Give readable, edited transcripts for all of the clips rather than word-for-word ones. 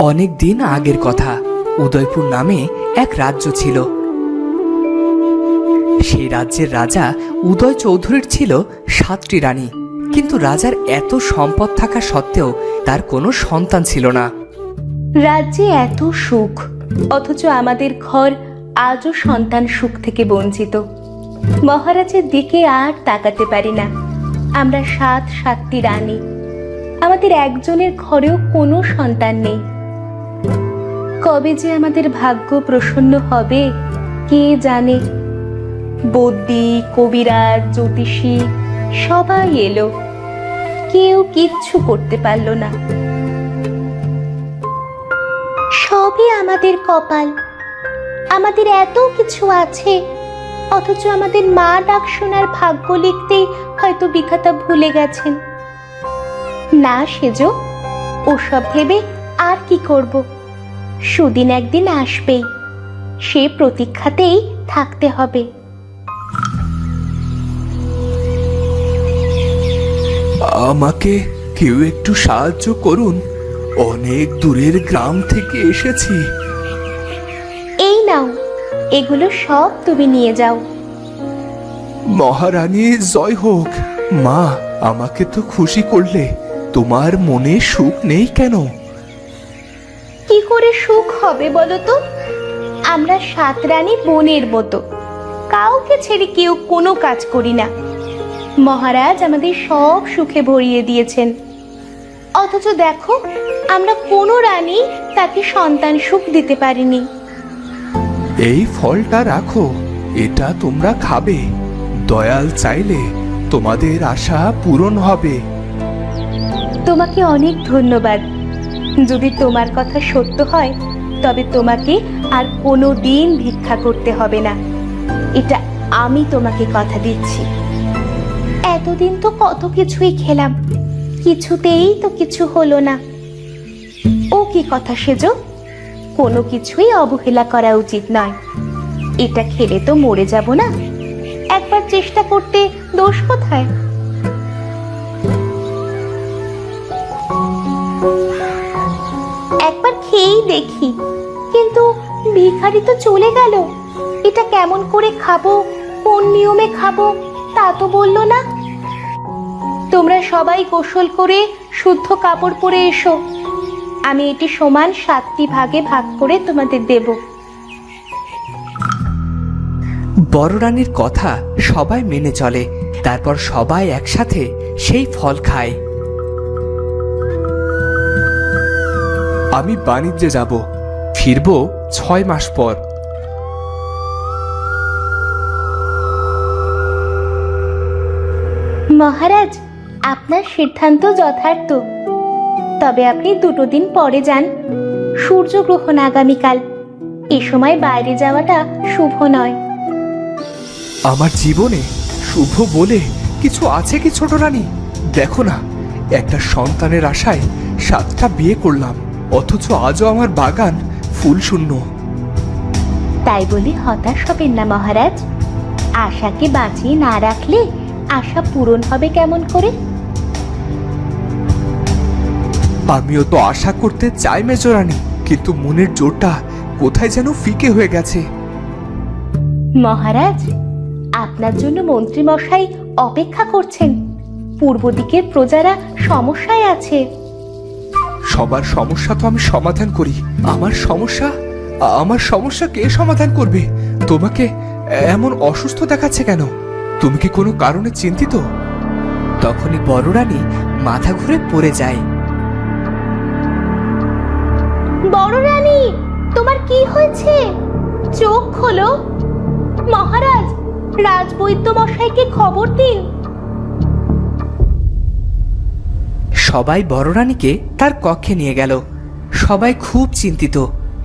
অনেক দিন আগের কথা। উদয়পুর নামে এক রাজ্য ছিল। সেই রাজ্যের রাজা উদয় চৌধুরীর ছিল 7টি রানী, কিন্তু রাজার এত সম্পদ থাকা সত্ত্বেও তার কোনো সন্তান ছিল না। রাজ্যে এত সুখ, অথচ আমাদের ঘর আজও সন্তান সুখ থেকে বঞ্চিত। মহারাজের দিকে আর তাকাতে পারি না। আমরা 7টি রানী, আমাদের একজনের ঘরেও কোনো সন্তান নেই। কবে যে আমাদের ভাগ্য প্রসন্ন হবে কে জানে। বদ্যি, কবিরাজ, জ্যোতিষী সবাই এলো, কেউ কিচ্ছু করতে পারলো না। সবই আমাদের কপাল। আমাদের এত কিছু আছে, অথচ আমাদের মা ডাক শোনার ভাগ্য লিখতেই হয়তো বিধাতা ভুলে গেছেন। না সেজো, ওসব ভেবে আর কি করব? সুদিন একদিন আসবেই, সে প্রতীক্ষাতেই থাকতে হবে। আমাকে কেউ একটু সাহায্য করুন, অনেক দূরের গ্রাম থেকে এসেছি। এই নাও, এগুলো সব তুমি নিয়ে যাও। মহারানী জয় হোক। মা, আমাকে তো খুশি করলে, তোমার মনে সুখ নেই কেন? কি করে সুখ হবে বলো তো? আমরা 7 রানী বোনের মতো, কাউকে ছেড়ে কেউ কোনো কাজ করি না। মহারাজ আমাদের সব সুখে ভরিয়ে দিয়েছেন, অথচ দেখো আমরা কোনো রানী তাকে সন্তান সুখ দিতে পারিনি। এই ফলটা রাখো, এটা তোমরা খাবে। দয়াল চাইলে তোমাদের আশা পূরণ হবে। তোমাকে অনেক ধন্যবাদ। যদি তোমার কথা সত্য হয়, তবে তোমাকে আর কোনো দিন ভিক্ষা করতে হবে না, এটা আমি তোমাকে কথা দিচ্ছি। এতদিন তো কত কিছুই খেলাম, কিছুতেই তো কিছু হলো না। ও কি কথা সেজো, কোনো কিছুই অবহেলা করা উচিত নয়। এটা খেলে তো মরে যাব না, একবার চেষ্টা করতে দোষ কোথায়? একবার খেয়েই দেখি। কিন্তু ভিখারি তো চলে গেল, এটা কেমন করে খাবো, কোন নিয়মে খাবো তা তো বললো না। তোমরা সবাই গোসল করে শুদ্ধ কাপড় পরে এসো, আমি এটি সমান 7টি ভাগে ভাগ করে তোমাদের দেব। বড় রানীর কথা সবাই মেনে চলে। তারপর সবাই একসাথে সেই ফল খায়। আমি বাণিজ্যে যাব, ফিরবো 6 মাস পর। মহারাজ, আপনার সিদ্ধান্ত যথার্থ, তবে আপনি 2 দিন পরে যান। সূর্যগ্রহণ আগামীকাল, এ সময় বাইরে যাওয়াটা শুভ নয়। আমার জীবনে শুভ বলে কিছু আছে কি ছোট রানী? দেখো না, একটা সন্তানের আশায় 7টা বিয়ে করলাম, অথচ আজও আমার বাগান ফুল শূন্য। তাই বলে হতাশ হবেন না মহারাজ। আশাকে বাঁচিয়ে না রাখলে আশা পূরণ হবে কেমন করে? আমিও তো আশা করতে চাই মেজরানী, কিন্তু মনের জোরটা কোথায় যেন ফিকে হয়ে গেছে। মহারাজ, আপনার জন্য মন্ত্রী মশাই অপেক্ষা করছেন। পূর্ব দিকের প্রজারা সমস্যায় আছে। সবার সমস্যা তো আমি সমাধান করি, আমার সমস্যা কে সমাধান করবে? তোমাকে এমন অসুস্থ দেখাচ্ছে কেন? তুমি কি কোনো কারণে চিন্তিত? তখনই বড় রানী মাথা ঘুরে পড়ে যায়। বড় রানী, তোমার কি হয়েছে? চোখ খোলো। মহারাজ, রাজবৈদ্য মশাইকে খবর দিন। সবাই বড় রানীকে তার কক্ষে নিয়ে গেল। সবাই খুব চিন্তিত।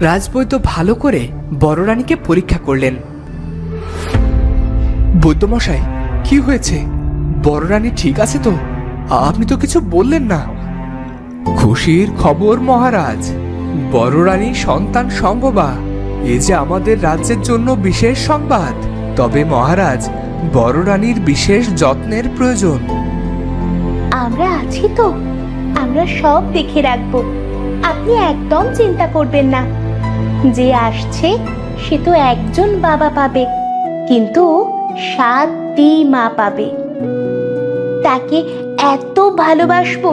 রাজবৈদ্য ভালো করে বড় রানীকে পরীক্ষা করলেন। বৈদ্যমশাই, কি হয়েছে? বড় রানী ঠিক আছে তো? আপনি তো কিছু বললেন না। খুশির খবর মহারাজ, বড় রানী সন্তান সম্ভবা। এ যে আমাদের রাজ্যের জন্য বিশেষ সংবাদ। তবে মহারাজ, বড় রানীর বিশেষ যত্নের প্রয়োজন। আমরা আছি তো, আমরা সব দেখে রাখবো। আপনি একদম চিন্তা করবেন না। যে আসছে সে তো একজন বাবা পাবে, কিন্তু 7টি মা পাবে। তাকে এত ভালোবাসবো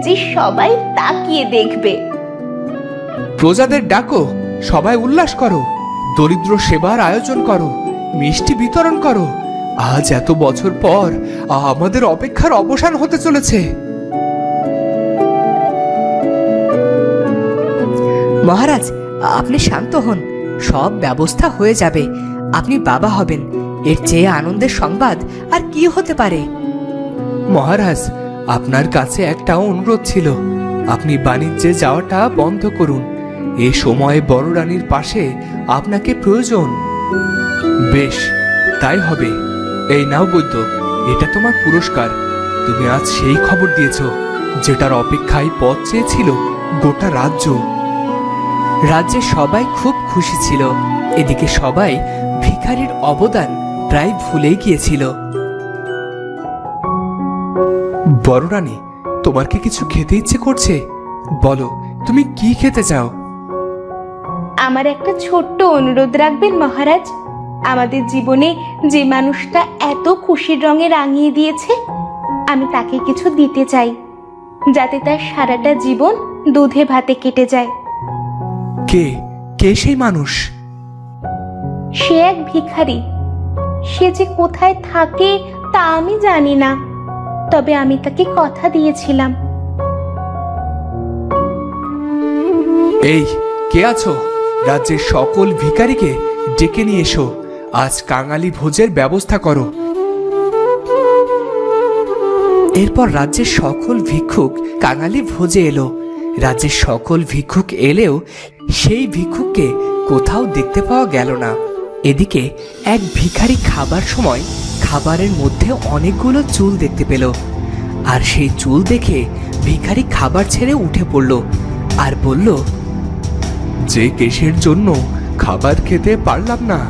যে সবাই তাকিয়ে দেখবে। প্রজাদের ডাকো, সবাই উল্লাস করো, দরিদ্র সেবার আয়োজন করো, মিষ্টি বিতরণ করো। আজ এত বছর পর আমাদের অপেক্ষার অবসান হতে চলেছে। মহারাজ, আপনি শান্ত হন, সব ব্যবস্থা হয়ে যাবে। আপনি বাবা হবেন, এর চেয়ে আনন্দের সংবাদ আর কি হতে পারে? মহারাজ, আপনার কাছে একটা অনুরোধ ছিল। আপনি বাণিজ্যে যাওয়াটা বন্ধ করুন। এ সময়ে বড় রানীর পাশে আপনাকে প্রয়োজন। বেশ, তাই হবে। এই নাও বৈদ্য, এটা তোমার পুরস্কার। তুমি আজ সেই খবর দিয়েছ যেটার অপেক্ষায় পথ চেয়েছিল গোটা রাজ্য। রাজ্যে সবাই খুব খুশি ছিল। এদিকে সবাই ভিখারির অবদান প্রায় ভুলেই গিয়েছিল। বড় রানী, তোমার কি কিছু খেতে ইচ্ছে করছে? বলো, তুমি কি খেতে চাও? আমার একটা ছোট্ট অনুরোধ রাখবেন মহারাজ। আমাদের জীবনে যে মানুষটা এত খুশির রঙে রাঙিয়ে দিয়েছে, আমি তাকে কিছু দিতে চাই, যাতে তার সারাটা জীবন দুধে ভাতে কেটে যায়। কে কে সেই মানুষ? সে এক ভিখারি। সে যে কোথায় থাকে তা আমি জানি না, তবে আমি তাকে কথা দিয়েছিলাম। এই, কে আছো? রাজ্যের সকল ভিখারিকে ডেকে নিয়ে এসো। আজ কাঙালি ভোজের ব্যবস্থা করো। এরপর রাজ্যের সকল ভিক্ষুক কাঙালি ভোজে এলো। রাজ্যের সকল ভিক্ষুক এলেও সেই ভিক্ষুককে কোথাও দেখতে পাওয়া গেল না। এদিকে এক ভিখারি খাবার সময় খাবারের মধ্যে অনেকগুলো চুল দেখতে পেল, আর সেই চুল দেখে ভিখারি খাবার ছেড়ে উঠে পড়ল আর বলল, যে কেশের জন্য খাবার খেতে পারলাম না,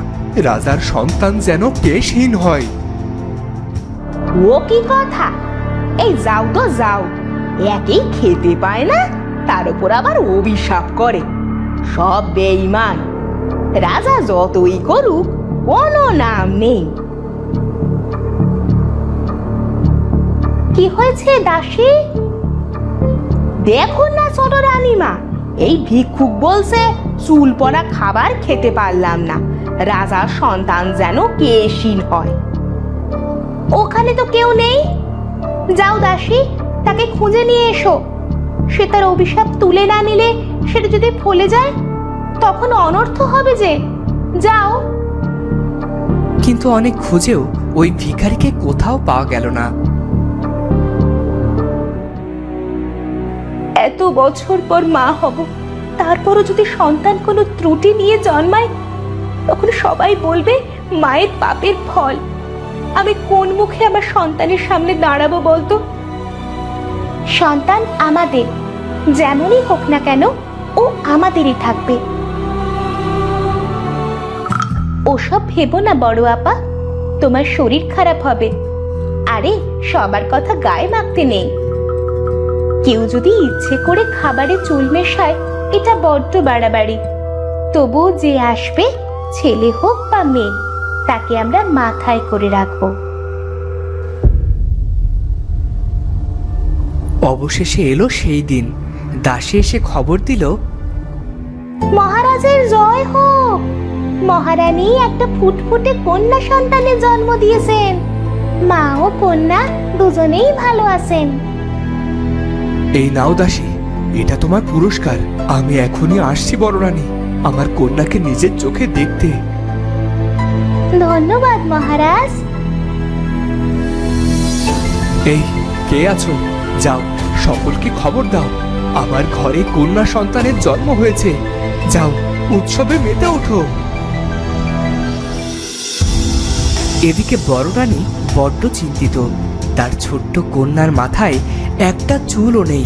রাজার সন্তান যেন কেশহীন হয়। ও কি কথা! এই যাও তো যাও, একেই খেতে পায় না, তার উপর আবার অভিশাপ করে। সব বেঈমান। রাজা যতই করুক কোনো নাম নেই। কি হয়েছে দাসী? দেখুন না ছোট রানীমা, এই ভিক্ষুক বলছে চুল পড়া খাবার খেতে পারলাম না, রাজার সন্তান যেন কেশহীন হয়। ওখানে তো কেউ নেই। যাও দাসী, তাকে খুঁজে নিয়ে এসো। সে তার অভিশাপ তুলে না নিলে সেটা যদি ফলে যায়, তখন অনর্থ হবে যে। যাও। কিন্তু অনেক খুঁজেও ওই ভিখারিকে কোথাও পাওয়া গেল না। এত বছর পর মা হব, তারপরও যদি সন্তান কোনো ত্রুটি নিয়ে জন্মায়, তখন সবাই বলবে মায়ের পাপের ফল। আমি কোন মুখে আমার সন্তানের সামনে দাঁড়াবো বলতো? সন্তান আমাদের, যেমনই হোক না কেন ও আমাদেরই থাকবে। ওসব ভেবো না বড় আপা, তোমার শরীর খারাপ হবে। আরে সবার কথা গায়ে মাখতে নেই। কেউ যদি ইচ্ছে করে খাবারে চুল মেশায়, এটা বড্ড বাড়াবাড়ি। তবু যে আসবে, ছেলে হোক বা মেয়ে, তাকে আমরা মাথায় করে রাখবো। অবশেষে এলো সেই দিন। দাসী এসে খবর দিল, মহারাজের জয় হোক। মহারানী একটা ফুটফুটে কন্যা সন্তানের জন্ম দিয়েছেন। মা ও কন্যা দুজনেই ভালো আছেন। এই নাও দাসী, এটা তোমার পুরস্কার। আমি এখনই আসছি বড় রানী, আমার কন্যাকে নিজের চোখে দেখতে। ধন্যবাদ মহারাজ। এই, কে আছো? যাও, সকলকে খবর দাও, আমার ঘরে কন্যা সন্তানের জন্ম হয়েছে। যাও, উৎসবে মেতে ওঠো। এদিকে বড় রানী বড্ড চিন্তিত। তার ছোট্ট কন্যার মাথায় একটা চুলও নেই,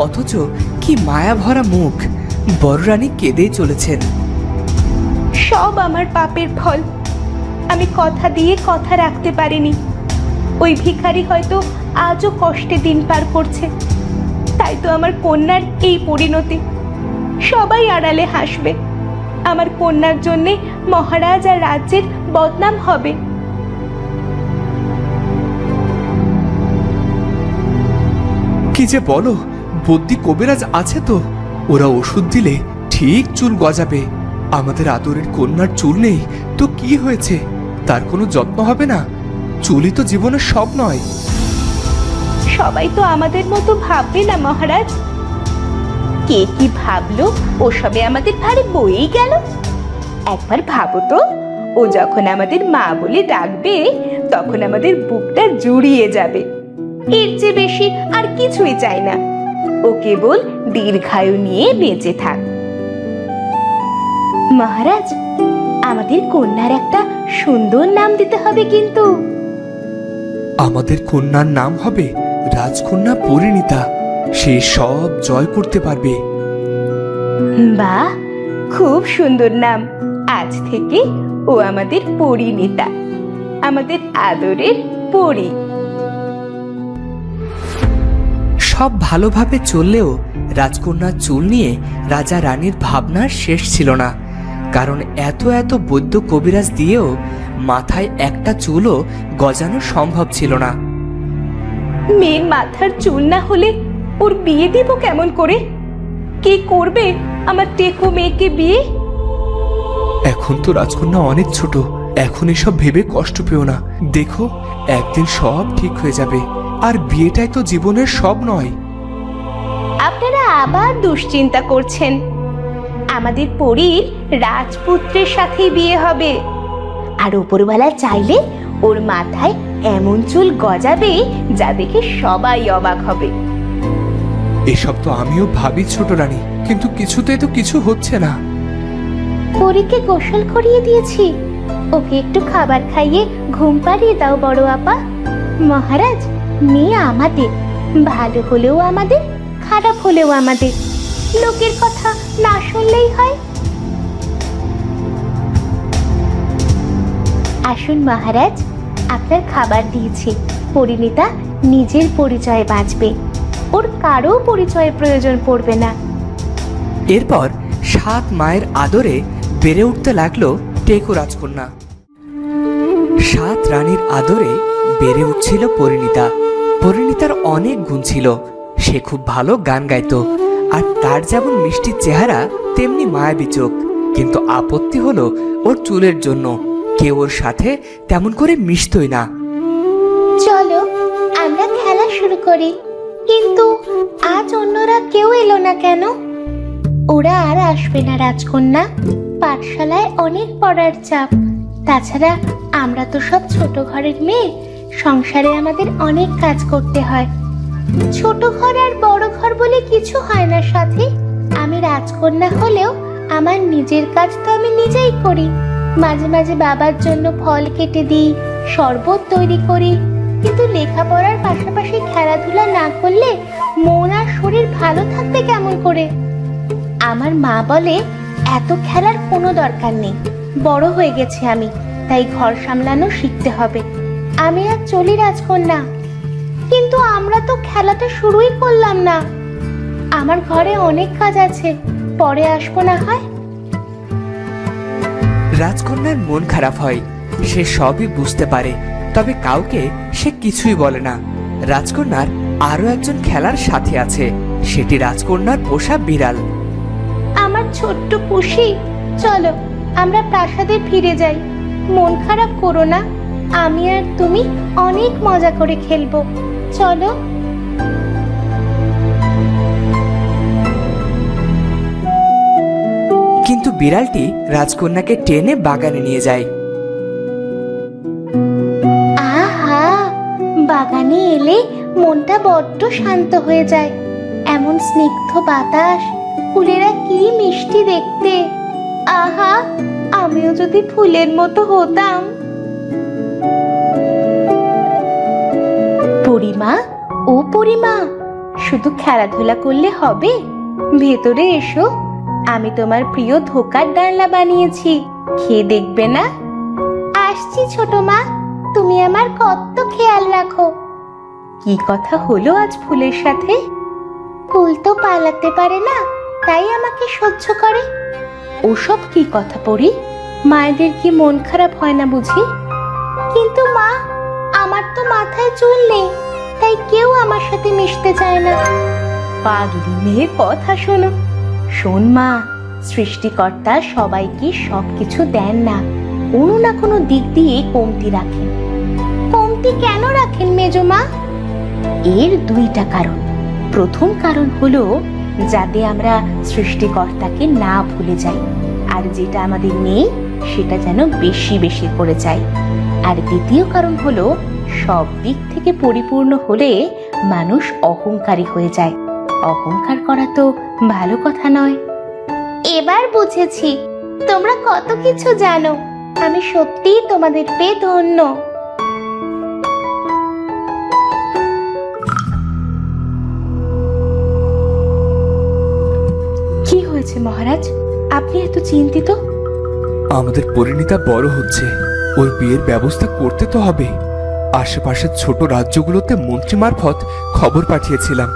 অথচ কি মায়া ভরা মুখ। বড় রানী কেঁদেই চলেছেন। সব আমার পাপের ফল। আমি কথা দিয়ে কথা রাখতে পারিনি। ওই ভিখারি হয়তো আজও কষ্টে দিন পার করছে, তাই তো আমার কন্যার এই পরিণতি। সবাই আড়ালে হাসবে। আমার কন্যার জন্যে মহারাজ আর রাজ্যের বদনাম হবে। কি যে বলো, বদ্যি কবিরাজ আছে তো, ওরা ওষুধ দিলে ঠিক চুল গজাবে। আমাদের আদরের কন্যার চুল নেই তো কি হয়েছে, তার কোনো যত্ন হবে না? চুলই তো জীবনের সব নয়। সবাই তো আমাদের মতো ভাববে না মহারাজ। কে কি ভাবলো ওসবে আমাদের ভারে বয়েই গেল। একবার ভাবো তো, ও যখন আমাদের মা বলে ডাকবে তখন আমাদের বুকটা জুড়িয়ে যাবে। এর চেয়ে বেশি আর কিছুই চাই না। ও কেবল দীর্ঘায়ু নিয়ে বেঁচে থাক। মহারাজ, আমাদের কন্যার একটা সুন্দর নাম দিতে হবে কিন্তু। আমাদের কন্যার নাম হবে রাজকন্যা পরিণীতা। সে সব জয় করতে পারবে। বাহ, খুব সুন্দর নাম। আজ থেকে ও আমাদের পরিণীতা, আমাদের আদরের পরি। সব ভালোভাবে চললেও রাজকন্যার চুল নিয়ে রাজা রানীর ভাবনার শেষ ছিল না। কারণ এত এত বৈদ্য কবিরাজ দিয়েও মাথায় একটা চুলও গজানো সম্ভব ছিল না। মেয়ের মাথার চুল না হলে ওর বিয়ে দিব কেমন করে? কে করবে আমার টেকো মেয়েকে বিয়ে? এখন তো রাজকন্যা অনেক ছোট, এখন এসব ভেবে কষ্ট পেও না। দেখো, একদিন সব ঠিক হয়ে যাবে। আর বিয়েটাই তো জীবনের সব নয়। আপনারা আবার দুশ্চিন্তা করছেন। আমাদের পরীর রাজপুত্রের সাথেই বিয়ে হবে। আর উপরওয়ালা চাইলে ওর মাথায় এমন চুল গজাবে যা দেখে সবাই অবাক হবে। এসব তো আমিও ভাবি ছোট রানী, কিন্তু কিছুতেই তো কিছু হচ্ছে না। পরীকে গোসল করিয়ে দিয়েছি, ওকে একটু খাবার খাইয়ে ঘুম পাড়িয়ে দাও বড় আপা। মহারাজ, মেয়ে আমাদের, ভালো হলেও আমাদের, খারাপ হলেও আমাদের। লোকের কথা না শুনলেই হয়। আসুন মহারাজ, আপনার খাবার দিয়েছি। পরিণীতা নিজের পরিচয়ে বাঁচবে, ওর কারো পরিচয়ের প্রয়োজন পড়বে না। এরপর 7 মায়ের আদরে বেড়ে উঠতে লাগলো টেকো রাজকন্যা। 7 রানীর আদরে বেড়ে উঠছিল পরিণীতা। পরিণীতার অনেক গুণ ছিল। সে খুব ভালো গান গাইতো, আর তার যেমন মিষ্টি চেহারা তেমনি মায়াবী চোখ। কিন্তু আপত্তি হলো ওর চুলের জন্য। কেউ ওর সাথে তেমন করে মিশতই না। চলো আমরা খেলা শুরু করি। কিন্তু আজ অন্যরা কেউ এলো না কেন? ওরা আর আসবে না রাজকন্যা, পাঠশালায় অনেক পড়ার চাপ। তাছাড়া আমরা তো সব ছোট ঘরের মেয়ে, সংসারে আমাদের অনেক কাজ করতে হয়। ছোট ঘর আর বড় ঘর বলে কিছু হয় না সাথে। আমি রাজকন্যা হলেও আমার নিজের কাজ তো আমি নিজেই করি। মাঝে মাঝে বাবার জন্য ফল কেটে দিই, শরবত তৈরি করি। কিন্তু লেখাপড়ার পাশাপাশি খেলাধুলা না করলে মন আর শরীর ভালো থাকবে কেমন করে? আমার মা বলে এত খেলার কোনো দরকার নেই, বড় হয়ে গেছে আমি, তাই ঘর সামলানো শিখতে হবে। আমি আর চলি রাজকন্যা। কিন্তু আমরা তো খেলাটা শুরুই করলাম না। আমার ঘরে অনেক কাজ আছে, পরে আসবো না হয়? রাজকন্যার মন খারাপ হয়। সে সবই বুঝতে পারে, তবে কাউকে সে কিছুই বলে না। রাজকন্যার আরো একজন খেলার সাথী আছে, সেটি রাজকন্যার পোষা বিড়াল। আমার ছোট্ট পুষি, চলো আমরা প্রাসাদে ফিরে যাই। মন খারাপ করো না, আমি আর তুমি অনেক মজা করে খেলবো। চলো। কিন্তু বিড়ালটি রাজকন্যাকে টেনে বাগানে নিয়ে যায়। আহা, বাগানে এলে মনটা বড্ড শান্ত হয়ে যায়। এমন স্নিগ্ধ বাতাস, ফুলেরা কি মিষ্টি দেখতে। আহা, আমিও যদি ফুলের মতো হতাম। পরিমা, ও পরিমা, শুধু খেলাধুলা করলে হবে? ভেতরে এসো, আমি তোমার প্রিয় ধোকার ডালনা বানিয়েছি, খেয়ে দেখবে না? আসছি ছোট মা, তুমি আমার কত খেয়াল রাখো। কি কথা হলো আজ ফুলের সাথে? ফুল তো পালাতে পারে না, তাই আমাকে সহ্য করে? ওসব কি কথা পড়ি? মায়েদের কি মন খারাপ হয় না বুঝি? কিন্তু মা, আমার তো মাথায় চুল নেই, তাই কেউ আমার সাথে মিশতে চায় না। পাগলি মেয়ের কথা শোনো। শোন মা, সৃষ্টিকর্তা সবাইকে সবকিছু দেন না, কোনো না কোনো দিক দিয়ে কমতি রাখেন। কমতি কেন রাখেন মেজো মা? এর দুইটা কারণ। প্রথম কারণ হলো যাতে আমরা সৃষ্টিকর্তাকে না ভুলে যাই, আর যেটা আমাদের নেই সেটা যেন বেশি বেশি করে চাই। আর দ্বিতীয় কারণ হলো সব দিক থেকে পরিপূর্ণ হলে মানুষ অহংকারী হয়ে যায়। অহংকার করা তো ভালো কথা নয়। এবার বুঝেছি তোমরা কত কিছু জানো। আমি সত্যিই তোমাদের পেয়ে ধন্য। কি হয়েছে মহারাজ, আপনি এত চিন্তিত? আমাদের পরিণীতা বড় হচ্ছে, ওর বিয়ের ব্যবস্থা করতে তো হবে। আশেপাশের ছোট রাজ্যগুলোতে মন্ত্রী মারফত খবর পাঠিয়েছিলাম।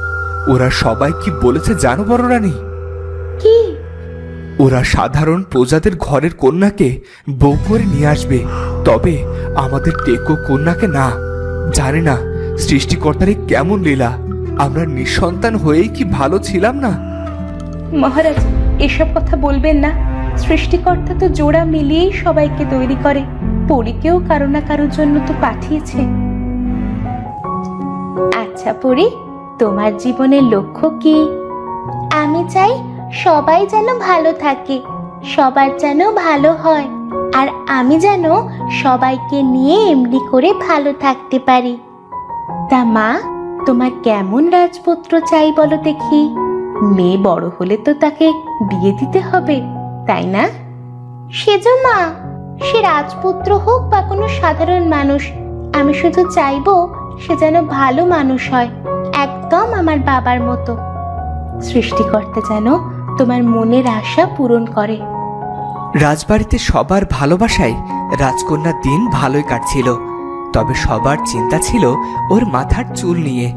ওরা সবাই কি বলেছে জানো বড় রানী? কি? ওরা সাধারণ প্রজাদের ঘরের কন্যাকে বউ করে নিয়ে আসবে, তবে আমাদের টেকো কন্যাকে না। জানি না সৃষ্টিকর্তার কেমন লীলা, আমরা নিঃসন্তান হয়েই কি ভালো ছিলাম না? মহারাজ, এসব কথা বলবেন না। সৃষ্টিকর্তা তো জোড়া মিলিয়েই সবাইকে তৈরি করে। পরীকেও কারো না কারোর জন্য তো পাঠিয়েছে। আচ্ছা পরী, তোমার জীবনের লক্ষ্য কি? আমি চাই সবাই যেন ভালো থাকে, সবার যেন ভালো হয়, আর আমি যেন সবাইকে নিয়ে এমনি করে ভালো থাকতে পারি। তা মা, তোমার কেমন রাজপুত্র চাই বলো দেখি? মেয়ে বড় হলে তো তাকে বিয়ে দিতে হবে, তাই না? সেজো মা, সে রাজপুত্র হোক বা কোনো সাধারণ মানুষ, আমি শুধু চাইবো সে যেন ভালো মানুষ হয়, একদম আমার বাবার মতো। সৃষ্টিকর্তা যেন তোমার মনের আশা পূরণ করে। রাজবাড়িতে সবার ভালোবাসায় রাজকন্যার দিন ভালোই কাটছিল, তবে সবার চিন্তা ছিল ওর মাথার চুল নিয়ে।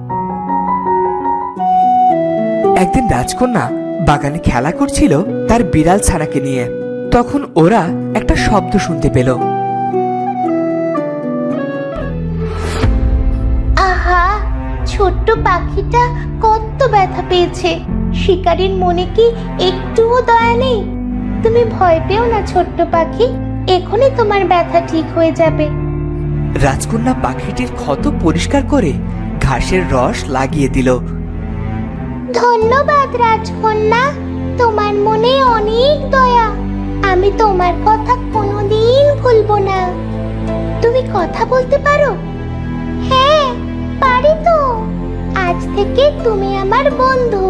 একদিন রাজকন্যা বাগানে খেলা করছিল তার বিড়াল ছানাকে নিয়ে। তখন ওরা একটা শব্দ শুনতে পেল। আহা, ছোট্ট পাখিটা কত ব্যথা পেয়েছে। শিকারীর মনে কি একটুও দয়া নেই? তুমি ভয় পেও না ছোট্ট পাখি, এখনই তোমার ব্যথা ঠিক হয়ে যাবে। রাজকন্যা পাখিটির ক্ষত পরিষ্কার করে ঘাসের রস লাগিয়ে দিল। ধন্যবাদ রাজকন্যা, তোমার মনে অনেক দয়া। আমি তোমার কথা কোনোদিন ভুলবো না। তুমি কথা বলতে পারো? হ্যাঁ, পারি তো। আজ থেকে তুমি আমার বন্ধু।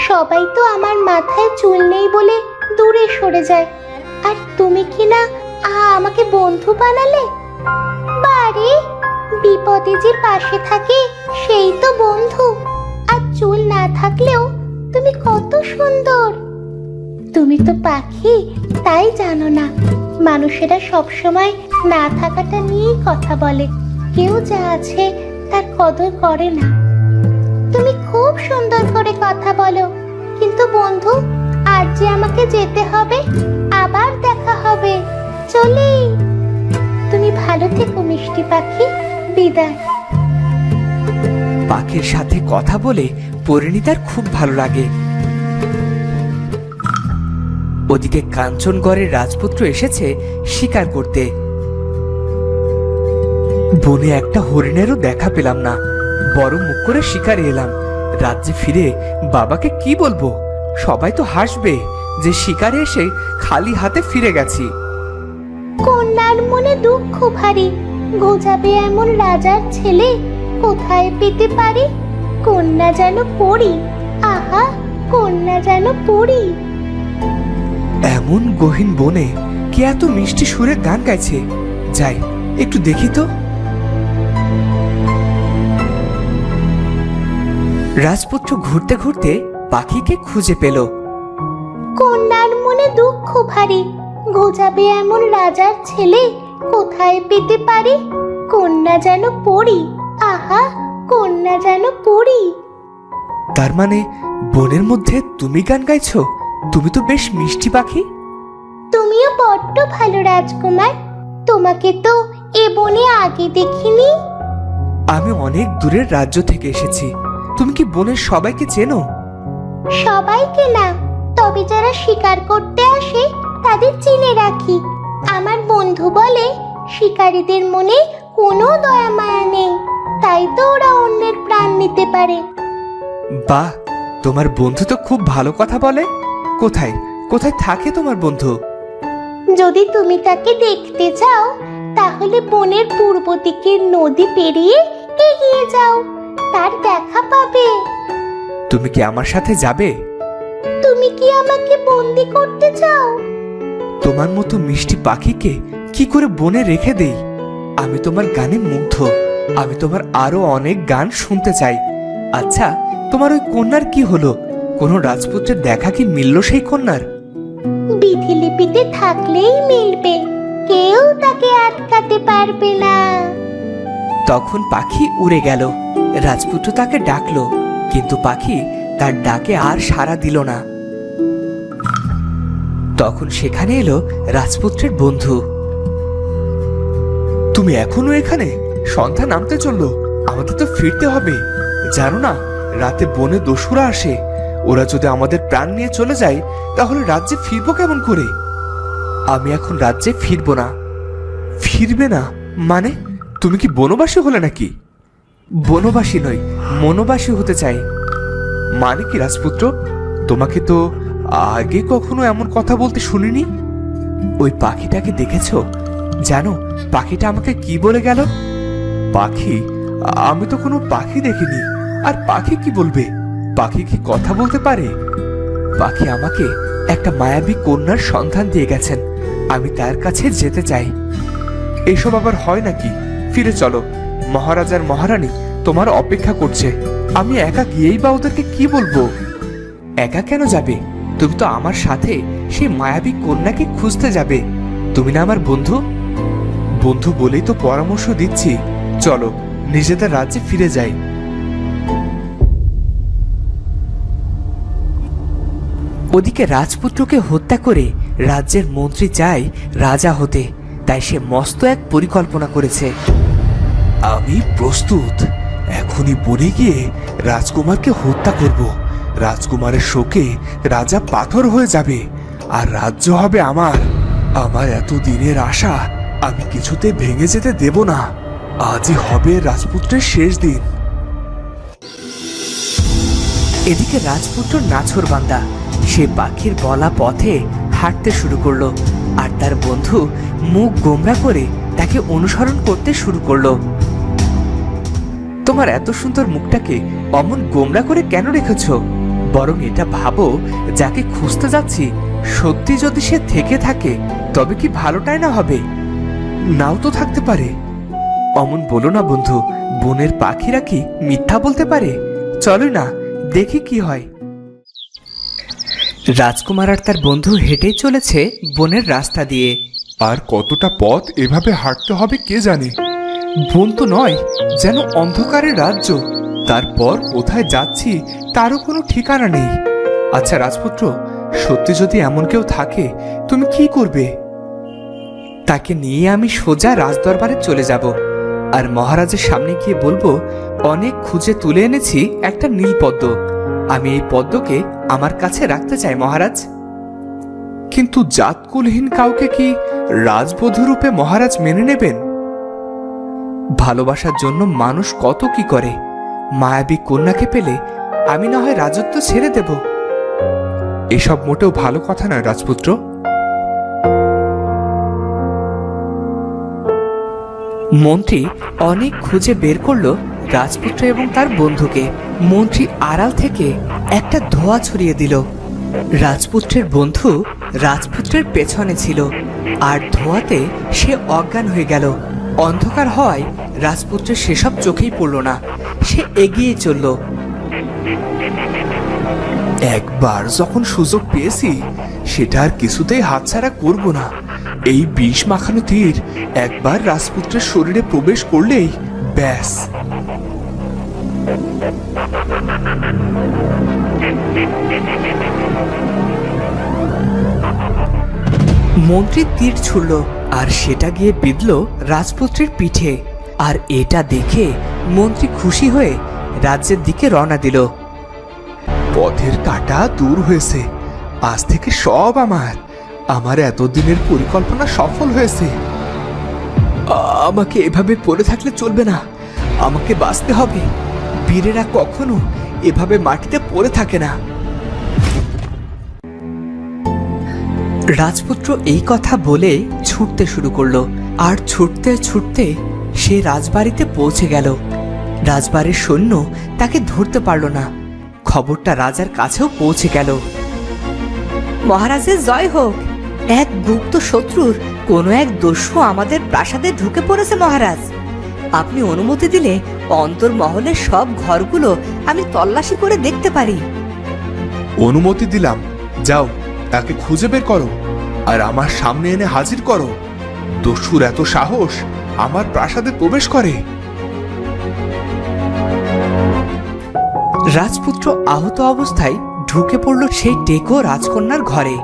সবাই তো আমার মাথায় চুল নেই বলে দূরে সরে যায়, আর তুমি কি না আমাকে বন্ধু বানালে? বারে, বিপদে যে পাশে থাকে সেই তো বন্ধু। আর চুল না থাকলেও তুমি কত সুন্দর। তুমি তো পাখি, তাই জানো না, মানুষেরা সবসময় না থাকাটা নিয়েই কথা বলে। কেউ যা আছে তার কদর করে না। তুমি খুব সুন্দর করে কথা বলো, কিন্তু বন্ধু, আজ যে আমাকে যেতে হবে, আবার দেখা হবে। চলি। তুমি ভালো থেকো মিষ্টি পাখি, বিদায়। পাখির সাথে কথা বলে পরিণীতার খুব ভালো লাগে। ওদিকে কাঞ্চনগড়ের রাজপুত্র এসেছে শিকার করতে। বনে একটা হরিণেরও দেখা পেলাম না, বড় মুখ করে শিকারে এলাম। রাজ্যে ফিরে বাবাকে কি বলবো? সবাই তো হাসবে যে শিকারে এসে খালি হাতে ফিরে গেছি। কন্যার মনে দুঃখ ভারী, গোজাবে এমন রাজার ছেলে কোথায় পেতে পারি? কন্যা যেন পড়ি, আহা, কন্যা যেন পড়ি। এমন গহীন বনে কে এত মিষ্টি সুরে গান গাইছে? যাই একটু দেখি তো। রাজপুত্র ঘুরতে ঘুরতে পাখিকে খুঁজে পেল। কন্যার মনে দুঃখ ভারী, গোজাবে এমন রাজার ছেলে কোথায় পেতে পারি? কন্যা যেন পড়ি, আহা, কন্যা যেন পড়ি। তার মানে বনের মধ্যে তুমি গান গাইছো? তুমি তো বেশ মিষ্টি পাখি। তুমিও বড্ড ভালো রাজকুমার, তোমাকে তো এ বনে আগে দেখিনি। আমি অনেক দূরের রাজ্য থেকে এসেছি। তুমি কি বনের সবাইকে চেনো? সবাইকে না, তবে যারা শিকার করতে আসে তাদের চিনে রাখি। আমার বন্ধু বলে শিকারীদের মনে কোনো দয়া মায়া নেই, তাই তো ওরা অন্যের প্রাণ নিতে পারে। বাহ, তোমার বন্ধু তো খুব ভালো কথা বলে। কোথায় কোথায় থাকে তোমার বন্ধু? যদি তুমি তাকে দেখতে চাও তাহলে বনের পূর্ব দিকের নদী পেরিয়ে এগিয়ে যাও, তার দেখা পাবে। তুমি কি আমার সাথে যাবে? তুমি কি আমাকে বন্দি করতে চাও? তোমার মতো মিষ্টি পাখিকে কি করে বনে রেখে দেই? আমি তোমার গানে মুগ্ধ। আমি তোমার আরো অনেক গান শুনতে চাই। আচ্ছা, তোমার ওই কন্যার কি হলো? কোনো রাজপুত্রের দেখা কি মিলল সেই কন্যার? বিধিলিপিতে থাকলেই মিলবে, কেউ তাকে আটকাতে পারবে না। তখন পাখি উড়ে গেল। রাজপুত্র তাকে ডাকলো, কিন্তু পাখি তার ডাকে আর সাড়া দিল না। তখন সেখানে এলো রাজপুত্রের বন্ধু। তুমি এখনো এখানে? সন্ধ্যা নামতে চললো, আমাদের তো ফিরতে হবে। জানো না, রাতে বনে দস্যুরা আসে। ওরা যদি আমাদের প্রাণ নিয়ে চলে যায় তাহলে রাজ্যে ফিরবো কেমন করে? আমি এখন রাজ্যে ফিরবো না। ফিরবে না মানে? তুমি কি বনবাসী হলে নাকি? বনবাসী নই, মনোবাসী হতে চাই। মানে কি রাজপুত্র? তোমাকে তো আগে কখনো এমন কথা বলতে শুনিনি। ওই পাখিটাকে দেখেছো? জানো পাখিটা আমাকে কি বলে গেল? পাখি? আমি তো কোনো পাখি দেখিনি। আর পাখি কি বলবে? পাখি কি কথা বলতে পারে? পাখি আমাকে একটা মায়াবী কন্যার সন্ধান দিয়ে গেছেন। আমি তার কাছে যেতে চাই। এসব আবার হয় নাকি? ফিরে চলো, মহারাজ আর মহারানী তোমার অপেক্ষা করছে। আমি একা গিয়েই বা ওদেরকে কি বলবো? একা কেন যাবে? তুমি তো আমার সাথে সেই মায়াবী কন্যাকে খুঁজতে যাবে। তুমি না আমার বন্ধু? বন্ধু বলেই তো পরামর্শ দিচ্ছি। চলো নিজেদের রাজ্যে ফিরে যাই। ওদিকে রাজপুত্রকে হত্যা করে রাজ্যের মন্ত্রী চায় রাজা হতে, তাই সে মস্ত এক পরিকল্পনা করেছে। আমি প্রস্তুত। এখনই বনে গিয়ে রাজকুমারকে হত্যা করব। রাজকুমারের শোকে রাজা পাথর হয়ে যাবে, আর রাজ্য হবে আমার। আমার এত দিনের আশা আমি কিছুতে ভেঙে যেতে দেব না। আজই হবে রাজপুত্রের শেষ দিন। এদিকে রাজপুত্র নাছোড়বান্দা সে পাখির বলা পথে হাঁটতে শুরু করলো, আর তার বন্ধু মুখ গোমরা করে তাকে অনুসরণ করতে শুরু করলো। তোমার এত সুন্দর মুখটাকে অমন গোমরা করে কেন রেখেছো? বরং এটা ভাবো, যাকে খুঁজতে যাচ্ছি সত্যি যদি সে থেকে থাকে তবে কি ভালোটাই না হবে? নাও তো থাকতে পারে। অমন বলো না বন্ধু, বনের পাখিরা কি মিথ্যা বলতে পারে? চলো না, দেখি কি হয়। রাজকুমার আর তার বন্ধু হেঁটেই চলেছে বনের রাস্তা দিয়ে। আর কতটা পথ এভাবে হাঁটতে হবে কে জানে। বন তো নয়, যেন অন্ধকারের রাজ্য। তারপর কোথায় যাচ্ছি তারও কোনো ঠিকানা নেই। আচ্ছা রাজপুত্র, সত্যি যদি এমন কেউ থাকে তুমি কি করবে? তাকে নিয়ে আমি সোজা রাজদরবারে চলে যাব, আর মহারাজের সামনে গিয়ে বলবো, অনেক খুঁজে তুলে এনেছি একটা নীল পদ্ম। আমি এই পদ্মকে আমার কাছে রাখতে চাই মহারাজ। কিন্তু জাতকুলহীন কাউকে কি রাজবধূ রূপে মহারাজ মেনে নেবেন? ভালোবাসার জন্য মানুষ কত কি করে। মায়াবী কন্যাকে পেলে আমি না হয় রাজত্ব ছেড়ে দেব। এসব মোটেও ভালো কথা নয় রাজপুত্র। মন্ত্রী অনেক খুঁজে বের করলো রাজপুত্র এবং তার বন্ধুকে। মন্ত্রী আড়াল থেকে একটা ধোঁয়া ছড়িয়ে দিল। রাজপুত্রের বন্ধু রাজপুত্রের পেছনে ছিল, আর ধোঁয়াতে সে অজ্ঞান হয়ে গেল। অন্ধকার হওয়ায় রাজপুত্রের সেসব চোখেই পড়ল না। সে এগিয়ে চলল। একবার যখন সুযোগ পেয়েছি সেটা আর কিছুতেই হাতছাড়া করব না। এই বিষ মাখানো তীর একবার রাজপুত্রের শরীরে প্রবেশ করলেই ব্যাস। মন্ত্রী তীর ছুড়ল আর সেটা গিয়ে বিঁধল রাজপুত্রের পিঠে। আর এটা দেখে মন্ত্রী খুশি হয়ে রাজ্যের দিকে রওনা দিল। পথের কাঁটা দূর হয়েছে, আজ থেকে সব আমার এতদিনের পরিকল্পনা সফল হয়েছে। আমাকে এভাবে পড়ে থাকলে চলবে না, আমাকে বাঁচতে হবে। বীরেরা কখনো এভাবে মাটিতে পড়ে থাকে না। রাজপুত্র এই কথা বলে ছুটতে শুরু করলো, আর ছুটতে ছুটতে সে রাজবাড়িতে পৌঁছে গেল। রাজবাড়ির সৈন্য তাকে ধরতে পারল না। খবরটা রাজার কাছেও পৌঁছে গেল। মহারাজের জয় হোক, এক গুপ্ত শত্রুর কোনো এক দস্যু আমাদের প্রাসাদে ঢুকে পড়েছে মহারাজ। আপনি অনুমতি দিলে অন্তর্মহলের সব ঘরগুলো আমি তল্লাশি করে দেখতে পারি। অনুমতি দিলাম, যাও তাকে খুঁজে বের করো আর আমার সামনে এনে হাজির করো। দস্যুর এত সাহস আমার প্রাসাদে প্রবেশ করে। রাজপুত্র আহত অবস্থায় ঢুকে পড়ল সেই টেকো রাজকন্যার ঘরে।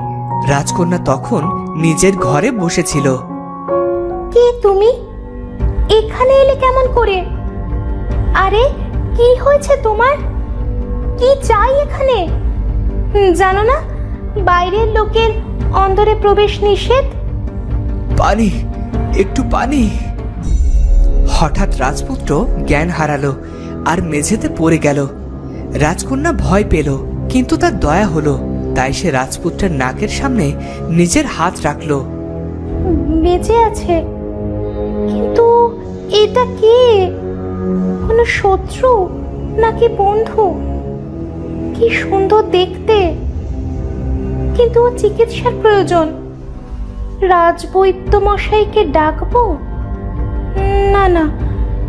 রাজকন্যা তখন নিজের ঘরে বসেছিল। কে তুমি? এখানে এলে কেমন করে? আরে কি হয়েছে তোমার? কি চাই এখানে? জানো না বাইরের লোকের অন্দরে প্রবেশ নিষেধ? পানি, একটু পানি। হঠাৎ রাজপুত্র জ্ঞান হারালো আর মেঝেতে পড়ে গেল। রাজকন্যা ভয় পেল, কিন্তু তার দয়া হলো, তাই সে রাজপুত্রের নাকের সামনে নিজের হাত রাখলো। বেঁচে আছে, কিন্তু এটা কে? কোনো শত্রু নাকি বন্ধু? কি সুন্দর দেখতে, কিন্তু ও চিকিৎসার প্রয়োজন। রাজবৈদ্য মশাইকে ডাকবো? না না,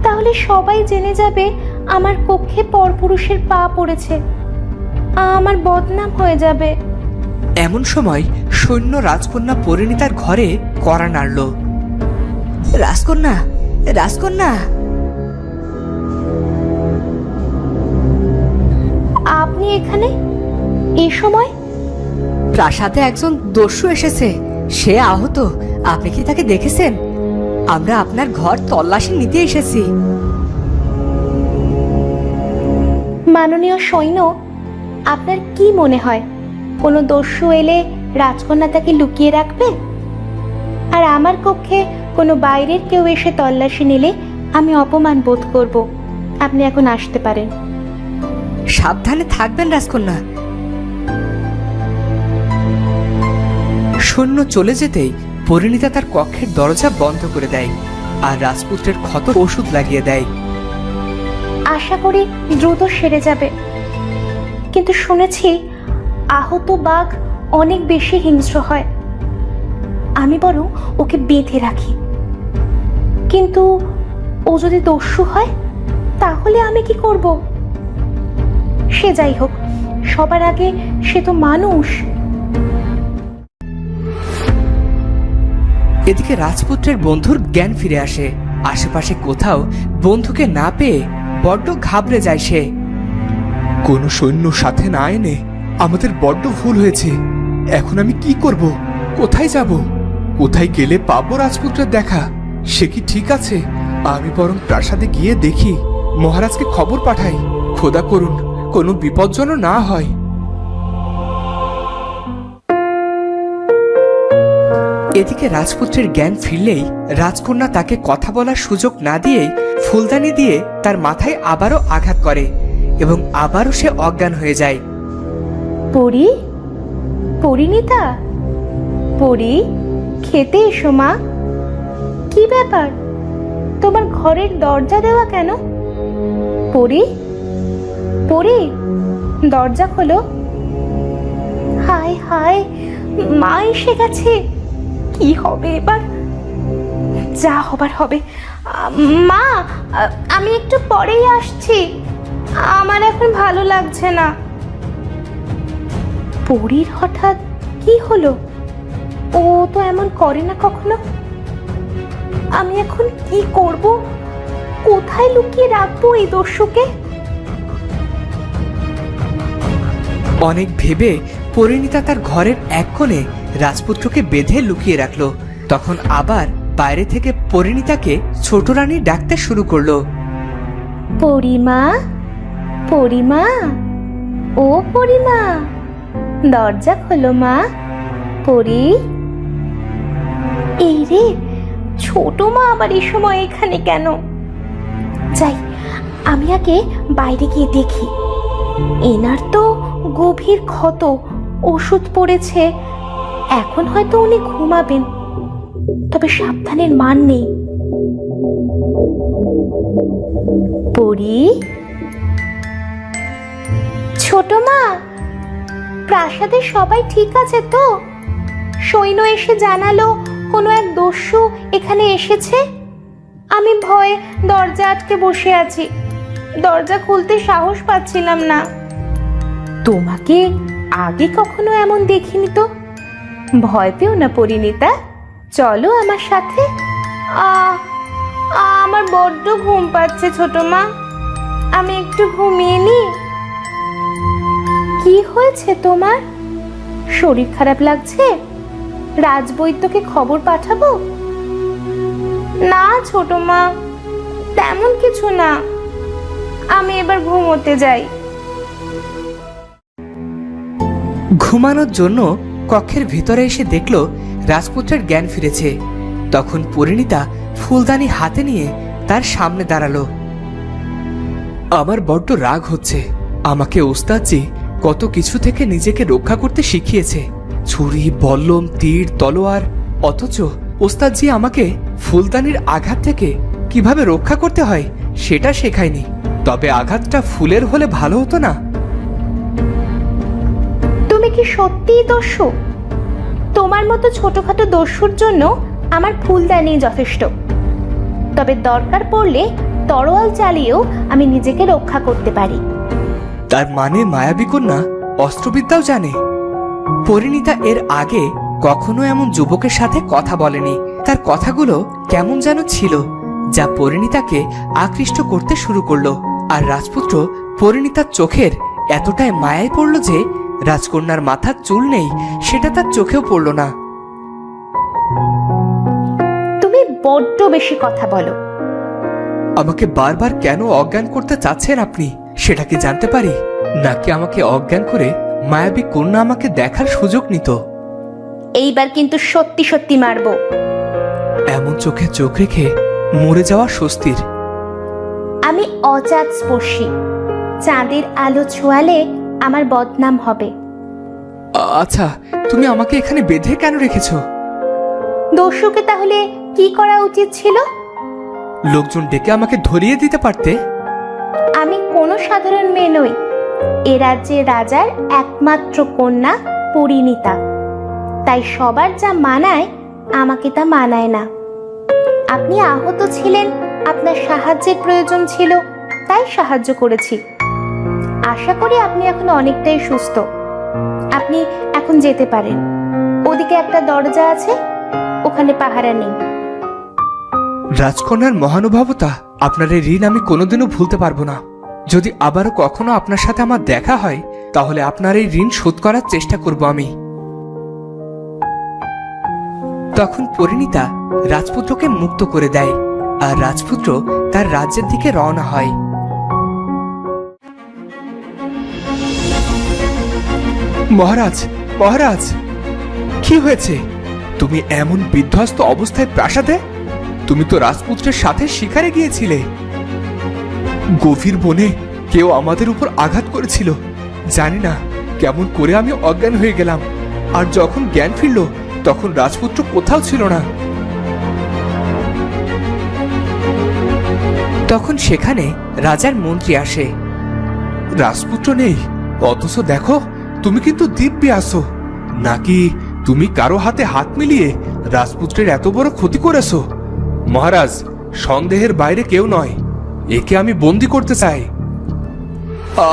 তাহলে সবাই জেনে যাবে আমার কক্ষে পরপুরুষের পা পড়েছে, আমার বদনাম হয়ে যাবে। এমন সময় সৈন্য রাজকন্যা পরিণীতার ঘরে কড়া নাড়ল। রাজকন্যা, রাজকন্যা! আপনি এখানে এই সময়? প্রাসাদে একজন দস্যু এসেছে, সে আহত। আপনি কি তাকে দেখেছেন? আমরা আপনার ঘর তল্লাশি নিতে এসেছি। মাননীয় সৈন্য, আপনার কি মনে হয় কোনো দস্যু এলে রাজকন্যা তাকে লুকিয়ে রাখবে? আর আমার কক্ষে কোনো বাইরের কেউ এসে তল্লাশি নিলে আমি অপমান বোধ করব। আপনি এখন আসতে পারেন। সাবধানে থাকবেন রাজকন্যা। সৈন্য চলে যেতেই পরিণীতা তার কক্ষের দরজা বন্ধ করে দেয় আর রাজপুত্রের ক্ষত ওষুধ লাগিয়ে দেয়। আশা করি দ্রুত সেরে যাবে, কিন্তু শুনেছি আহত বাঘ অনেক বেশি হিংস্র হয়। আমি বরং ওকে বেঁধে রাখি। কিন্তু ও যদি দস্যু হয় তাহলে আমি কি করব? সে যাই হোক, সবার আগে সে তো মানুষ। এদিকে রাজপুত্রের বন্ধুর জ্ঞান ফিরে আসে। আশেপাশে কোথাও বন্ধুকে না পেয়ে বড্ড ঘাবড়ে যায় সে। কোনো সৈন্য সাথে না এনে আমাদের বড্ড ভুল হয়েছে। এখন আমি কি করব? কোথায় যাব? কোথায় গেলে পাবো রাজপুত্রের দেখা? সে কি ঠিক আছে? আমি বরং প্রাসাদে গিয়ে দেখি, মহারাজকে খবর পাঠাই। খোদা করুন কোনো বিপদ যেন না হয়। এদিকে রাজপুত্রের জ্ঞান ফিরলেই রাজকন্যা তাকে কথা বলার সুযোগ না দিয়েই ফুলদানি দিয়ে তার মাথায় আবারও আঘাত করে এবং আবারও সে অজ্ঞান হয়ে যায়। পরি, পরিণীতা, পরি, খেতে এসো মা। কি ব্যাপার, তোমার ঘরের দরজা দেওয়া কেন? পরি, পরি, দরজা খোলো। হায় হায়, মা এসে গেছে। কি হবে এবার? যা হবার হবে। মা, আমি একটু পরেই আসছি, আমার এখন ভালো লাগছে না। পরীর হঠাৎ কি হলো? ও তো এমন করে না কখনো। আমি এখন কি করব? কোথায় লুকিয়ে রাখবো এই দস্যুকে? অনেক ভেবে পরিণীতা তার ঘরের এক কোণে রাজপুত্রকে বেঁধে লুকিয়ে রাখলো। তখন আবার বাইরে থেকে পরিণীতাকে ছোট রানী ডাকতে শুরু করলো। পরিমা, পরিমা, ও পরিমা, দরজা খোলো মা। পরি, এই রে, ছোট মা আবার এই সময় এখানে কেন? যাই, আমি আগে বাইরে গিয়ে দেখি। এনার তো গভীর ক্ষত, ওষুধ পড়েছে, এখন হয়তো উনি ঘুমাবেন, তবে সাবধানের মান নেই। পরি, ছোট মা, প্রাসাদে সবাই ঠিক আছে তো? সৈন্য এসে জানালো কোনো এক দস্যু এখানে এসেছে। আমি ভয়ে দরজা আটকে বসে আছি, দরজা খুলতে সাহস পাচ্ছিলাম না। তোমাকে আগে কখনো এমন দেখিনি তো। ভয় পেও না পরিণীতা, চলো আমার সাথে। আমার বড্ড ঘুম পাচ্ছে ছোট মা, আমি একটু ঘুমিয়ে নি। কি হয়েছে তোমার? শরীর খারাপ লাগছে? রাজবৈদ্যকে খবর পাঠাবো? না ছোট মা, তেমন কিছু না, আমি এবার ঘুমোতে যাই। ঘুমানোর জন্য কক্ষের ভিতরে এসে দেখল রাজপুত্রের জ্ঞান ফিরেছে। তখন পরিণীতা ফুলদানি হাতে নিয়ে তার সামনে দাঁড়ালো। আমার বড্ড রাগ হচ্ছে। আমাকে ওস্তাদজি কত কিছু থেকে নিজেকে রক্ষা করতে শিখিয়েছে, ছুরি, বল্লম, তীর, তলোয়ার, অথচ ওস্তাদজি আমাকে ফুলদানির আঘাত থেকে কিভাবে রক্ষা করতে হয় সেটা শেখায়নি। তবে আঘাতটা ফুলের হলে ভালো হতো না? তুমি কি সত্যিই দস্যু? তোমার মতো ছোটখাটো দস্যুর জন্য আমার ফুলদানি যথেষ্ট, তবে দরকার পড়লে তরোয়াল চালিয়েও আমি নিজেকে রক্ষা করতে পারি। তার মানে মায়াবী কন্যা অস্ত্রবিদ্যাও জানে? পরিণীতা এর আগে কখনো এমন যুবকের সাথে কথা বলেনি। তার কথাগুলো কেমন যেন ছিল, যা পরিণীতাকে আকৃষ্ট করতে শুরু করলো। আর রাজপুত্র পরিণীতার চোখের এতটাই মায়ায় পড়ল যে রাজকন্যার মাথার চুল নেই সেটা তার চোখেও পড়ল না। তুমি বড্ড বেশি কথা বলো। আমাকে বারবার কেন অজ্ঞান করতে চাচ্ছেন আপনি, সেটা কি জানতে পারি? নাকি আমাকে অজ্ঞান করে মায়াবী কন্যা আমাকে দেখার সুযোগ নিত? এইবার কিন্তু সত্যি সত্যি মারবো। এমন চোখে চোখ রেখে মরে যাওয়া স্বস্তির। আমি অজাত স্পর্শী, চাঁদের আলো ছোঁয়ালে আমার বদনাম হবে। আচ্ছা, তুমি আমাকে এখানে বেঁধে কেন রেখেছ? দস্যুকে তাহলে কি করা উচিত ছিল? লোকজন ডেকে আমাকে ধরিয়ে দিতে পারতে। আমি কোনো সাধারণ মেয়ে নই, এ রাজ্যের রাজার একমাত্র কন্যা পরিণীতা। তাই সবার যা মানায় আমাকে তা মানায় না। আপনি আহত ছিলেন, আপনার সাহায্যের প্রয়োজন ছিল, তাই সাহায্য করেছি। আশা করি আপনি এখন অনেকটাই সুস্থ। আপনি এখন যেতে পারেন। ওদিকে একটা দরজা আছে, ওখানে পাহারা নেই। রাজকন্যার মহানুভবতা, আপনার এই ঋণ আমি কোনোদিনও ভুলতে পারবো না। যদি আবারও কখনো আপনার সাথে আমার দেখা হয় তাহলে আপনার এই ঋণ শোধ করার চেষ্টা করব আমি। তখন পরিণীতা রাজপুত্রকে মুক্ত করে দেয় আর রাজপুত্র তার রাজ্যের দিকে রওনা হয়। মহারাজ, মহারাজ, কি হয়েছে? তুমি এমন বিধ্বস্ত অবস্থায় প্রাসাদে? তুমি তো রাজপুত্রের সাথে শিকারে গিয়েছিলে। গভীর বনে কেউ আমাদের উপর আঘাত করেছিল, জানি না কেমন করে আমি অজ্ঞান হয়ে গেলাম। আর যখন জ্ঞান ফিরল তখন রাজপুত্র কোথাও ছিল না। তখন সেখানে রাজার মন্ত্রী আসে। রাজপুত্র নেই, অথচ দেখো তুমি কিন্তু দিব্যি আসো। নাকি তুমি কারো হাতে হাত মিলিয়ে রাজপুত্রের এত বড় ক্ষতি করেছো? মহারাজ, সন্দেহের বাইরে কেউ নয়, একে আমি বন্দি করতে চাই।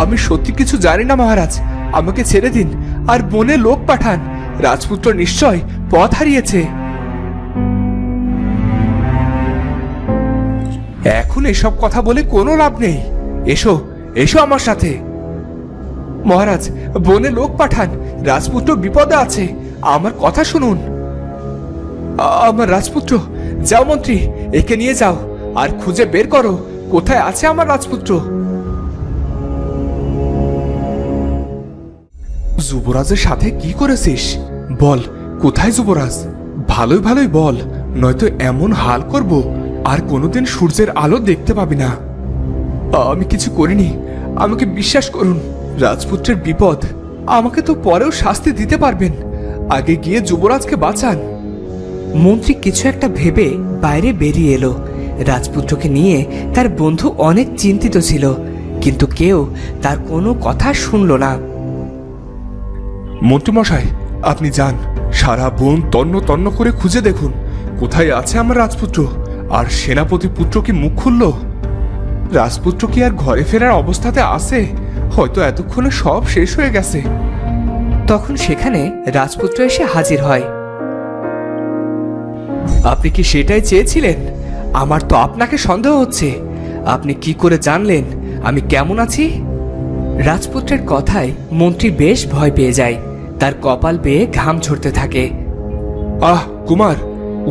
আমি সত্যি কিছু জানি না মহারাজ, আমাকে ছেড়ে দিন আর বনে লোক পাঠান। রাজপুত্র নিশ্চয় পথ হারিয়েছে। এখন এসব কথা বলে কোনো লাভ নেই। এসো, এসো আমার সাথে। মহারাজ, বনে লোক পাঠান, রাজপুত্র বিপদে আছে, আমার কথা শুনুন। আমার রাজপুত্র, যাও মন্ত্রী, একে নিয়ে যাও আর খুঁজে বের করো কোথায় আছে আমার রাজপুত্র। যুবরাজের সাথে কি করেছিস? বল, কোথায় যুবরাজ? ভালোই ভালোই বল, নয়তো এমন হাল করব আর কোনোদিন সূর্যের আলো দেখতে পাবি না। আমি কিছু করিনি, আমাকে বিশ্বাস করুন। রাজপুত্রের বিপদ, আমাকে তো পরেও শাস্তি দিতে পারবেন, আগে গিয়ে যুবরাজকে বাঁচান। মন্ত্রী কিছু একটা ভেবে বাইরে বেরিয়ে এলো। রাজপুত্রকে নিয়ে তার বন্ধু অনেক চিন্তিত ছিল, কিন্তু কেউ তার কোনো কথা শুনল না। মন্ত্রীমশাই, আপনি যান, সারা বন তন্ন তন্ন করে খুঁজে দেখুন কোথায় আছে আমার রাজপুত্র। আর সেনাপতি পুত্র কি মুখ খুলল? রাজপুত্র কি আর ঘরে ফেরার অবস্থাতে আছে? হয়তো এতক্ষণে সব শেষ হয়ে গেছে। তখন সেখানে রাজপুত্র এসে হাজির হয়। আপনি কি সেটাই চেয়েছিলেন? আমার তো আপনাকে সন্দেহ হচ্ছে। আপনি কি করে জানলেন আমি কেমন আছি? রাজপুত্রের কথায় মন্ত্রী বেশ ভয় পেয়ে যায়, তার কপাল বেয়ে ঘাম ঝরতে থাকে। আহ কুমার,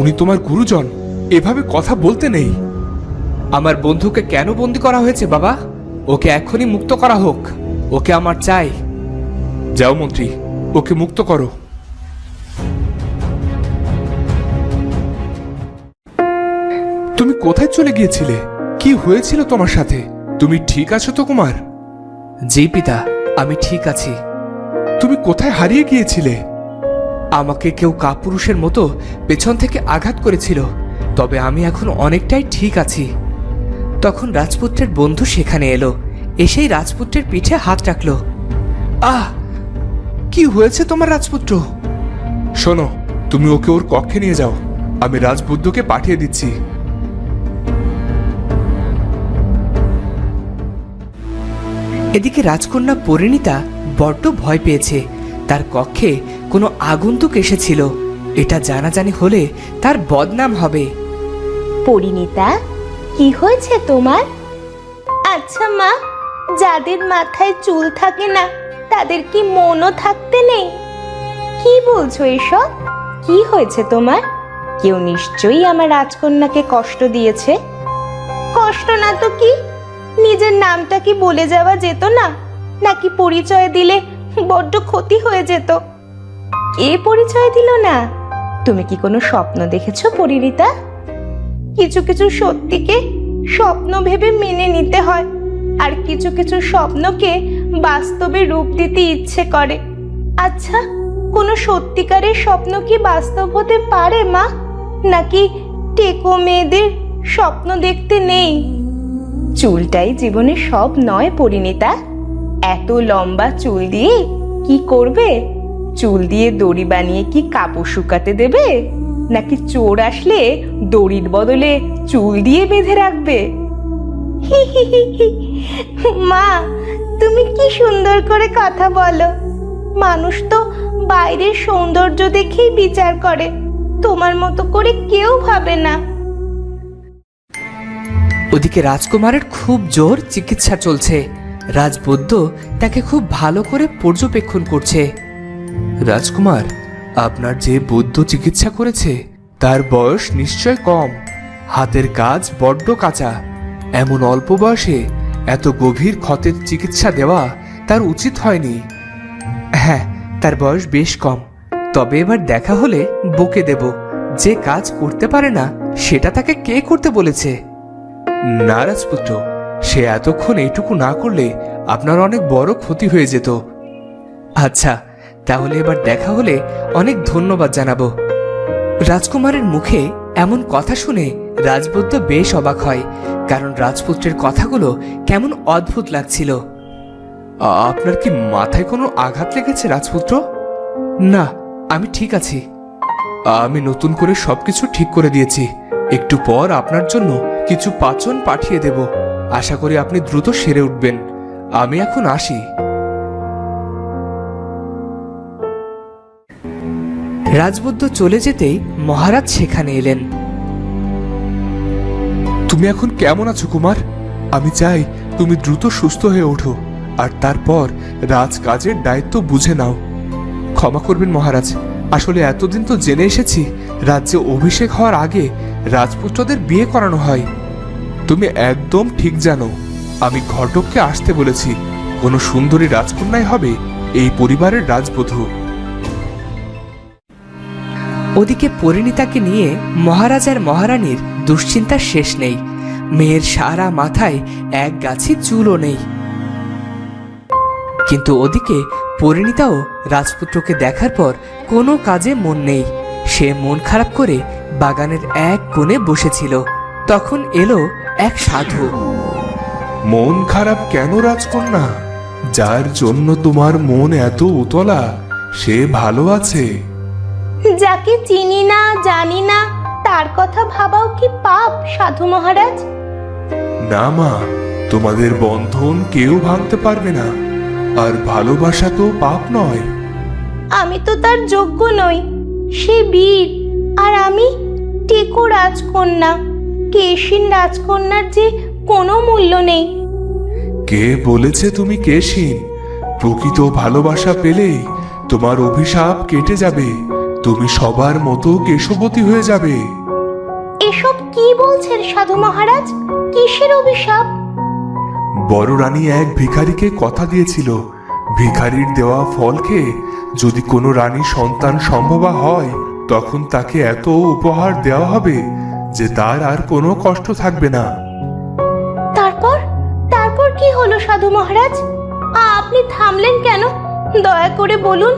উনি তোমার গুরুজন, এভাবে কথা বলতে নেই। আমার বন্ধুকে কেন বন্দি করা হয়েছে বাবা? ওকে এখনই মুক্ত করা হোক, ওকে আমার চাই। যাও মন্ত্রী, ওকে মুক্ত করো। তুমি কোথায় চলে গিয়েছিলে? কি হয়েছিল তোমার সাথে? তুমি ঠিক আছো তো কুমার? জি পিতা, আমি ঠিক আছি। তুমি কোথায় হারিয়ে গিয়েছিলে? আমাকে কেউ কাপুরুষের মতো পেছন থেকে আঘাত করেছিল, তবে আমি এখন অনেকটাই ঠিক আছি। তখন রাজপুত্রের বন্ধু সেখানে এলো, এসেই রাজপুত্রের পিঠে হাত রাখলো। আহ, কি হয়েছে তোমার রাজপুত্র? শোনো, তুমি ওকে ওর কক্ষে নিয়ে যাও, আমি রাজবুদ্ধকে পাঠিয়ে দিচ্ছি। এদিকে রাজকন্যা পরিণীতা বড্ড ভয় পেয়েছে। তার কক্ষে কোনো আগন্তুক এসেছিল, এটা জানাজানি হলে তার বদনাম হবে। পরিণীতা, কি হয়েছে তোমার? আচ্ছা মা, যাদের মাথায় চুল থাকে না তাদের কি মনও থাকতে নেই? কি বলছো এসব? কি হয়েছে তোমার? কেউ নিশ্চয়ই আমার রাজকন্যাকে কষ্ট দিয়েছে। কষ্ট না তো কি? নিজের নামটা কি বলে যাওয়া যেত না? নাকি পরিচয় দিলে বড্ড ক্ষতি হয়ে যেত? কে পরিচয় দিল না? তুমি কি কোনো স্বপ্ন দেখেছো পরিণীতা? কিছু কিছু সত্যিকে স্বপ্ন ভেবে মেনে নিতে হয়, আর কিছু কিছু স্বপ্নকে বাস্তবে রূপ দিতে ইচ্ছে করে। আচ্ছা, কোনো সত্যিকারের স্বপ্ন কি বাস্তব হতে পারে মা? নাকি টেকো মেয়েদের স্বপ্ন দেখতে নেই? চুলটাই জীবনে সব নয় পরিণীতা। এত লম্বা চুল দিয়ে কি করবে? চুল দিয়ে দড়ি বানিয়ে কি কাপড় শুকাতে দেবে? নাকি চোর আসলে দড়ির বদলে চুল দিয়ে বেঁধে রাখবে? মা, তুমি কি সুন্দর করে কথা বলো। মানুষ তো বাইরের সৌন্দর্য দেখেই বিচার করে, তোমার মতো করে কেউ ভাবে না। ওদিকে রাজকুমারের খুব জোর চিকিৎসা চলছে। রাজবৈদ্য তাকে খুব ভালো করে পর্যবেক্ষণ করছে। রাজকুমার, আপনার যে বৈদ্য চিকিৎসা করেছে তার বয়স নিশ্চয় কম, হাতের কাজ বড্ড কাঁচা। এমন অল্প বয়সে এত গভীর ক্ষতের চিকিৎসা দেওয়া তার উচিত হয়নি। হ্যাঁ, তার বয়স বেশ কম, তবে এবার দেখা হলে বকে দেব। যে কাজ করতে পারে না সেটা তাকে কে করতে বলেছে? না রাজপুত্র, সে এতক্ষণ এইটুকু না করলে আপনার অনেক বড় ক্ষতি হয়ে যেত। আচ্ছা, তাহলে এবার দেখা হলে অনেক ধন্যবাদ জানাবো। রাজকুমারের মুখে এমন কথা শুনে রাজবৈদ্য বেশ অবাক হয়, কারণ রাজপুত্রের কথাগুলো কেমন অদ্ভুত লাগছিল। আপনার কি মাথায় কোনো আঘাত লেগেছে রাজপুত্র? না, আমি ঠিক আছি। আমি নতুন করে সবকিছু ঠিক করে দিয়েছি। একটু পর আপনার জন্য কিছু পাচন পাঠিয়ে দেব। আশা করি আপনি দ্রুত সেরে উঠবেন। আমি এখন আসি। রাজবৈদ্য চলে যেতেই মহারাজ সেখানে এলেন। তুমি এখন কেমন আছো কুমার? আমি চাই তুমি দ্রুত সুস্থ হয়ে ওঠো। আর তারপর রাজকাজের দায়িত্ব বুঝে নাও। ক্ষমা করবেন মহারাজ, আসলে এতদিন তো জেনে এসেছি রাজ্যে অভিষেক হওয়ার আগে রাজপুত্রদের বিয়ে করানো হয়। তুমি একদম ঠিক জানো, আমি ঘটককে আসতে বলেছি। কোনো সুন্দরী রাজকন্যাই হবে এই পরিবারের রাজবধূ। ওদিকে পরিণীতাকে নিয়ে মহারাজ আর মহারানীর দুশ্চিন্তার শেষ নেই। মেয়ের সারা মাথায় এক গাছি চুলও নেই। কিন্তু ওদিকে পরিণীতাও রাজপুত্রকে দেখার পর কোনো কাজে মন নেই। সে মন খারাপ করে বাগানের এক কোণে বসেছিল। তখন এলো এক সাধু। মন খারাপ কেন রাজকন্যা? যার জন্য তোমার মন এত উতলা সে ভালো আছে। যাকে চিনি না জানি না তার কথা ভাবাও কি পাপ সাধু মহারাজ? না মা, তোমাদের বন্ধন কেউ ভাঙতে পারবে না, আর ভালোবাসা তো পাপ নয়। আমি তো তার যোগ্য নই। সে বীর আর আমি টেকো রাজকন্যা। কেশিন রাজকন্যার যে কোনো মূল্য নেই। কে বলেছে তুমি কেশিন? প্রকৃত ভালোবাসা পেলেই তোমার অভিশাপ কেটে যাবে, তুমি সবার মতো কেশবতী হয়ে যাবে। এসব কি বলছেন সাধু মহারাজ? কিসের অভিশাপ? বড় রানী এক ভিখারিকে কথা দিয়েছিল, ভিখারির দেওয়া ফল খেয়ে যদি কোনো রানী সন্তান সম্ভবা হয় তখন তাকে এত উপহার দেওয়া হবে যে তার আর কোনো কষ্ট থাকবে না। তারপর তারপর কি হলো সাধু মহারাজ? আপনি থামলেন কেন? দয়া করে বলুন।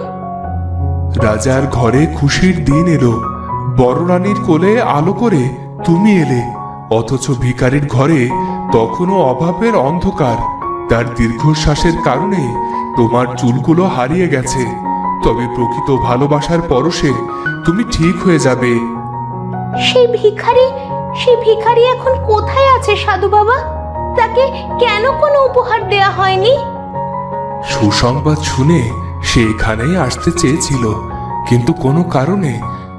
রাজার ঘরে খুশির দিন এলো, বড় রানীর কোলে আলো করে তুমি এলে, অথচ ভিখারির ঘরে তখনও অভাবের অন্ধকার। তার দীর্ঘশ্বাসের কারণে তোমার চুলগুলো হারিয়ে গেছে, তবে প্রকৃত ভালোবাসার পরশে তুমি ঠিক হয়ে যাবে। সেই ভিখারি এখন কোথায় আছে সাধু বাবা? তাকে কেন কোনো উপহার দেয়া হয়নি? সুসংবাদ শুনে সে এখানেই আসতে চেয়েছিল, কিন্তু কোনো কারণে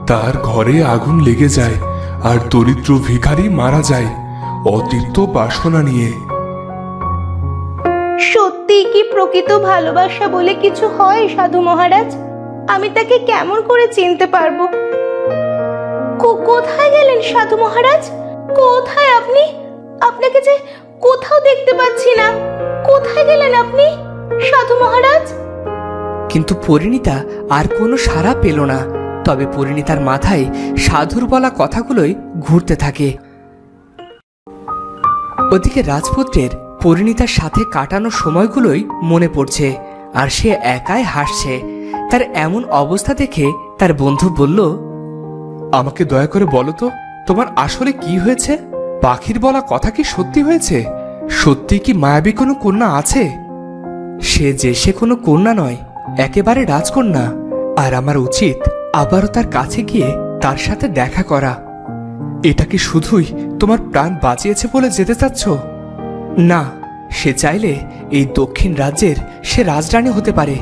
তার ঘরে আগুন লেগে যায় আর দরিদ্র ভিখারি মারা যায় অতিরিক্ত বাসনা নিয়ে। সত্যি কি প্রকৃত ভালোবাসা বলে কিছু হয় সাধু মহারাজ? আমি তাকে কেমন করে চিনতে পারবো? কোথায় গেলেন সাধু মহারাজ? কোথায় আপনি? আপনাকে যে কোথাও দেখতে পাচ্ছি না। কোথায় গেলেন আপনি সাধু মহারাজ? কিন্তু পরিণীতা আর কোনো সাড়া পেল না। তবে পরিণীতার মাথায় সাধুর বলা কথাগুলোই ঘুরতে থাকে। ওদিকে রাজপুত্রের পরিণীতার সাথে কাটানো সময়গুলোই মনে পড়ছে, আর সে একাই হাসছে। তার এমন অবস্থা দেখে তার বন্ধু বলল, আমাকে দয়া করে বলো তো, তোমার আসলে কি হয়েছে? পাখির বলা কথা কি সত্যি হয়েছে? সত্যি কি মায়াবী কোনো কন্যা আছে? সে কোনো কন্যা নয়, একেবারে রাজকন্যা। আর আমার উচিত আবারও তার কাছে গিয়ে তার সাথে দেখা করা। এটা কি শুধুই তোমার প্রাণ বাঁচিয়েছে বলে যেতে চাচ্ছ? না, সে চাইলে এই দক্ষিণ রাজ্যের সে রাজরানী হতে পারে।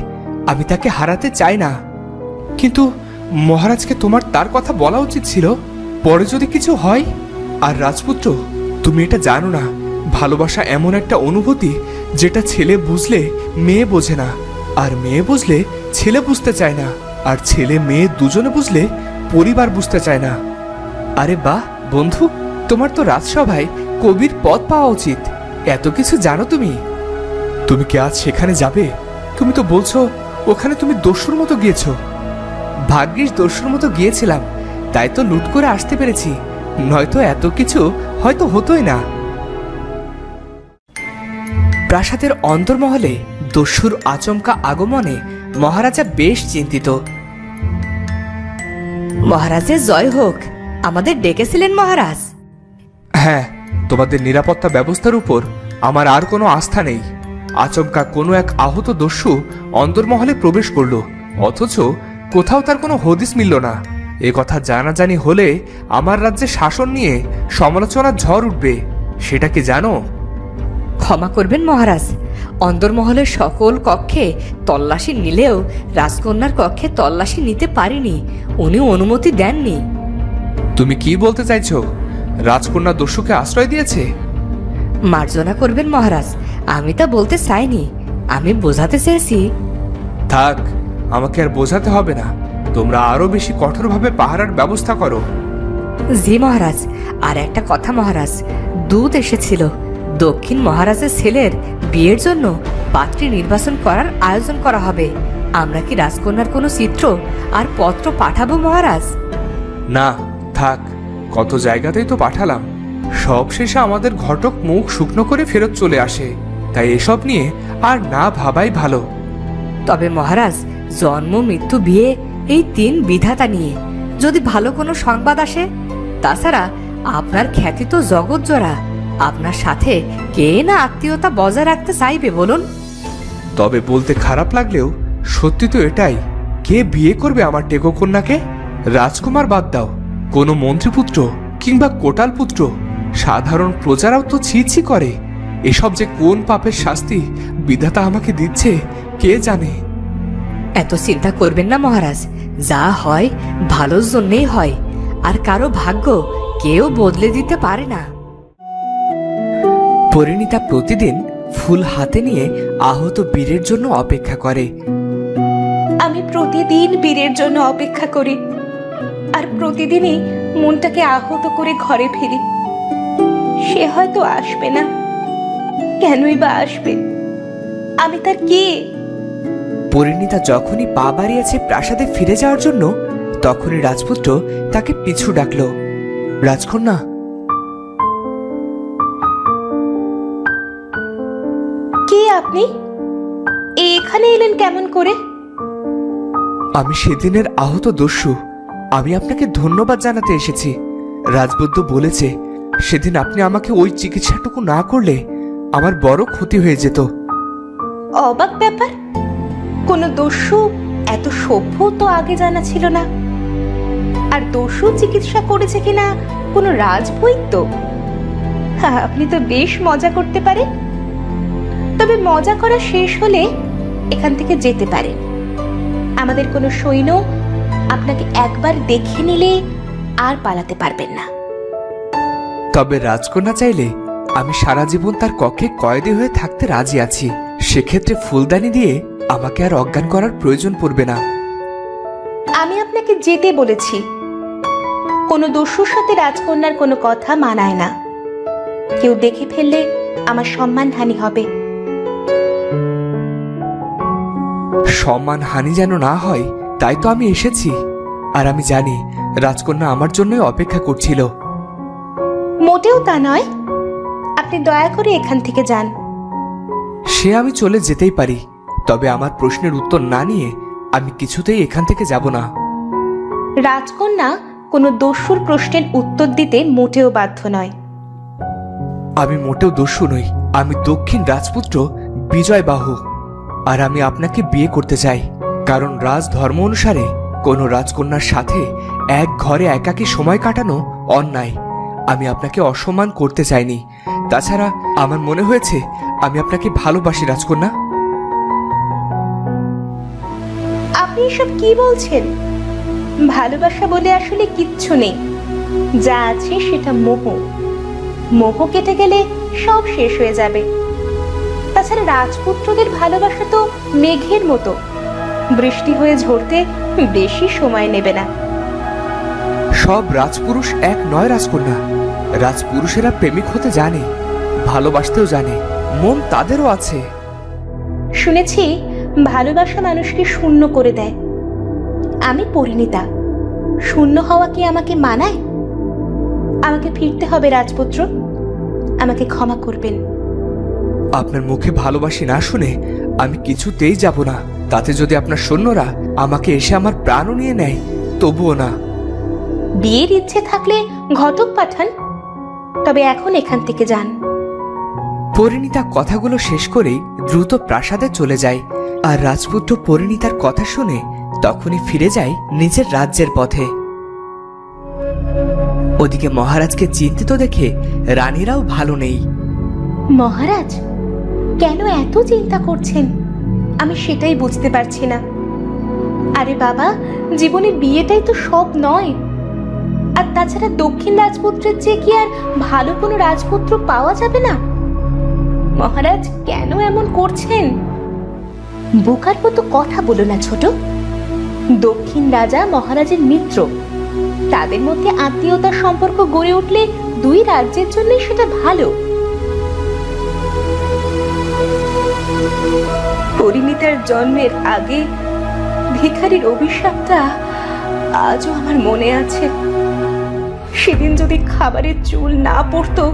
আমি তাকে হারাতে চাই না। কিন্তু মহারাজকে তোমার তার কথা বলা উচিত ছিল, পরে যদি কিছু হয়। আর রাজপুত্র, তুমি এটা জানো না, ভালোবাসা এমন একটা অনুভূতি যেটা ছেলে বুঝলে মেয়ে বোঝে না, আর মেয়ে বুঝলে ছেলে বুঝতে চায় না, আর ছেলে মেয়ে দুজনে বুঝলে পরিবার বুঝতে চায় না। আরে বাহ বন্ধু, তোমার তো রাজসভায় কবির পদ পাওয়া উচিত। এত কিছু জানো তুমি। তুমি কি আজ সেখানে যাবে? তুমি তো বলছো ওখানে তুমি দস্যুর মতো গিয়েছো। ভাগ্যিস দস্যুর মতো গিয়েছিলাম, তাই তো লুট করে আসতে পেরেছি, নয়তো এত কিছু হয়তো হতোই না। প্রাসাদের অন্তর্মহলে দস্যুর আচমকা আগমনে মহারাজা বেশ চিন্তিত। মহারাজের জয় হোক। আমাদের ডেকেছিলেন মহারাজ? হ্যাঁ, তোমাদের নিরাপত্তা ব্যবস্থার উপর আমার আর কোনো আস্থা নেই। আচমকা কোনো এক আহত দস্যু অন্তর্মহলে প্রবেশ করলো, অথচ কোথাও তার কোনো হদিস মিলল না। এ কথা জানাজানি হলে আমার রাজ্যে শাসন নিয়ে সমালোচনার ঝড় উঠবে, সেটা কি জানো? ক্ষমা করবেন মহারাজ, অন্দরমহলের সকল কক্ষে তল্লাশি নিলেও রাজকন্যার কক্ষে তল্লাশি নিতে পারিনি। উনি অনুমতি দেননি। তুমি কি বলতে চাইছো? রাজকন্যা দস্যুকে আশ্রয় দিয়েছে? মার্জনা করবেন মহারাজ, আমি তা বলতে চাইনি। আমি বোঝাতে চেয়েছি থাক, আমাকে আর বোঝাতে হবে না। তোমরা আরো বেশি কঠোরভাবে পাহারার ব্যবস্থা করো। জি মহারাজ। আর একটা কথা মহারাজ, দূত এসেছিল। দক্ষিণ মহারাজের ছেলের বিয়ের জন্য পাত্রী নির্বাচন করার আয়োজন করা হবে। আমরা কি রাজকন্যার কোনো চিত্র আর পত্র পাঠাবো মহারাজ? না, থাক। কত জায়গাতেই তো পাঠালাম। সব শেষে আমাদের ঘটক মুখ শুকনো করে ফেরত চলে আসে। তাই এসব নিয়ে আর না ভাবাই ভালো। তবে মহারাজ, জন্ম মৃত্যু বিয়ে এই 3 বিধাতা নিয়ে যদি ভালো কোনো সংবাদ আসে, তাছাড়া আপনার খ্যাতি তো জগৎ জোড়া। আপনার সাথে কে না আত্মীয়তা বজায় রাখতে চাইবে বলুন? তবে বলতে খারাপ লাগলেও সত্যি তো এটাই। কে বিয়ে করবে আমার টেকো কন্যাকে? রাজকুমার বাদ দাও, কোনো মন্ত্রীপুত্র কিংবা কোটাল পুত্র, সাধারণ প্রজারাও তো ছি ছি করে। এসব যে কোন পাপের শাস্তি বিধাতা আমাকে দিচ্ছে কে জানে। এত চিন্তা করবেন না মহারাজ। যা হয় ভালোর জন্যেই হয়, আর কারো ভাগ্য কেউ বদলে দিতে পারে না। পরিণীতা প্রতিদিন ফুল হাতে নিয়ে আহত বীরের জন্য অপেক্ষা করে। আমি প্রতিদিন বীরের জন্য অপেক্ষা করি, আর প্রতিদিনই মনটাকে আহত করে ঘরে ফিরি। সে হয়তো আসবে না, কেনই বা আসবে? আমি তার কে? পরিণীতা যখনই পা বাড়িয়েছে প্রাসাদে ফিরে যাওয়ার জন্য, তখনই রাজপুত্র তাকে পিছু ডাকলো। রাজকন্যা, কে আপনি? এখানে এলেন কেমন করে? আমি সেদিনের আহত দস্যু। আমি আপনাকে ধন্যবাদ জানাতে এসেছি। রাজবৈদ্য বলেছে সেদিন আপনি আমাকে ওই চিকিৎসাটুকু না করলে আমার বড় ক্ষতি হয়ে যেত। অবাক ব্যাপার, কোনো দস্যু এত সভ্য তো আগে জানা ছিল না। আর দস্যু চিকিৎসা করেছে কিনা কোনো রাজবৈদ্য? আপনি তো বেশ মজা করতে পারেন। তবে মজা করা শেষ হলে এখান থেকে যেতে পারেন। আমাদের কোনো সৈন্য আপনাকে একবার দেখে নিলে আর পালাতে পারবেন না। তবে রাজকন্যা চাইলে আমি সারা জীবন তার কক্ষে কয়েদি হয়ে থাকতে রাজি আছি। সেক্ষেত্রে ফুলদানি দিয়ে আমাকে আর অজ্ঞান করার প্রয়োজন পড়বে না। আমি আপনাকে যেতে বলেছি। কোনো দস্যুর সাথে রাজকন্যার কোনো কথা মানায় না। কেউ দেখে ফেললে আমার সম্মানহানি হবে। সম্মান হানি যেন না হয়, তাই তো আমি এসেছি। আর আমি জানি রাজকন্যা আমার জন্যই অপেক্ষা করছিল। মোটেও তা নয়। আপনি দয়া করে এখান থেকে যান। সে আমি চলে যেতেই পারি, তবে আমার প্রশ্নের উত্তর না নিয়ে আমি কিছুতেই এখান থেকে যাব না। রাজকন্যা কোনো দস্যুর প্রশ্নের উত্তর দিতে মোটেও বাধ্য নয়। আমি মোটেও দস্যু নই। আমি দক্ষিণ রাজপুত্র বিজয়বাহু। আর আমি আপনাকে বিয়ে করতে চাই, কারণ রাজ ধর্ম অনুসারে কোনো রাজকন্যার সাথে এক ঘরে একাকী সময় কাটানো অন্যায়। আমি আপনাকে অসম্মান করতে চাইনি। তাছাড়া আমার মনে হয়েছে আমি আপনাকে ভালোবাসি রাজকন্যা। আপনি এসব কি বলছেন? ভালোবাসা বলে আসলে কিচ্ছু নেই। যা আছে সেটা মোহ। মোহ কেটে গেলে সব শেষ হয়ে যাবে। তাছাড়া রাজপুত্রদের ভালোবাসা তো মেঘের মতো, বৃষ্টি হয়ে ঝরতে বেশি সময় নেবে না। সব রাজপুরুষ এক নয় রাজকন্যা। রাজপুরুষেরা প্রেমিক হতে জানে, ভালোবাসতেও জানে। মন তাদেরও আছে। শুনেছি ভালোবাসা মানুষকে শূন্য করে দেয়। আমি পরিণীতা। শূন্য হওয়া কি আমাকে মানায়? আমাকে ফিরতে হবে রাজপুত্র। আমাকে ক্ষমা করবেন। আপনার মুখে ভালোবাসি না শুনে আমি কিছুতেই যাব না। তাতে যদি আপনার সৈন্যরা আমাকে এসে আমার প্রাণও নিয়ে নেয়, তবুও না। বিয়ের ইচ্ছে থাকলে ঘটক পাঠান, তবে এখন এখান থেকে যান। পরিণীতা কথাগুলো শেষ করেই দ্রুত প্রাসাদে চলে যায়। আর রাজপুত্র পরিণীতার কথা শুনে তখনই ফিরে যায় নিজের রাজ্যের পথে। ওদিকে মহারাজকে চিন্তিত দেখে রানীরাও ভালো নেই। মহারাজ কেন এত চিন্তা করছেন? আমি সেটাই বুঝতে পারছি না। আরে বাবা, জীবনে বিয়েটাই তো সব নয়। আর তাছাড়া দক্ষিণ রাজপুত্রের চেয়ে কি আর ভালো কোনো রাজপুত্র পাওয়া যাবে না? মহারাজ কেন এমন করছেন? বোকার মতো কথা বলো না ছোট। দক্ষিণ রাজা মহারাজের মিত্র, তাদের মধ্যে আত্মীয়তার সম্পর্ক গড়ে উঠলে দুই রাজ্যের জন্যই সেটা ভালো। পরিণীতার জন্মের আগে ভিখারির অভিশাপটা আজও আমার মনে আছে। সেদিন যদি খাবারের চুল না পড়তো,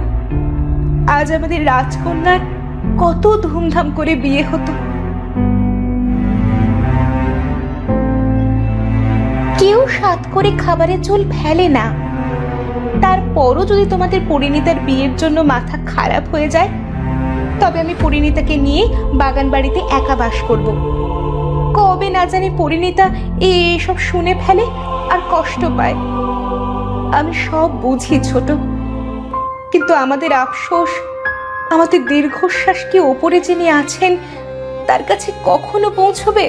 আজ আমাদের রাজকন্যার কত ধুমধাম করে বিয়ে হতো। কেউ সাত করে খাবারের চুল ফেলে না। তারপরও যদি তোমাদের পরিণীতার বিয়ের জন্য মাথা খারাপ হয়ে যায়, তবে আমি পরিণীতাকে নিয়ে বাগান বাড়িতে একা বাস করব। কবে না জানি পরিণীতা এসব শুনে ফেলে আর কষ্ট পায়। আমি সব বুঝি ছোট, কিন্তু আমাদের আফসোস, আমাদের দীর্ঘশ্বাস কি ওপরে যিনি আছেন তার কাছে কখনো পৌঁছবে?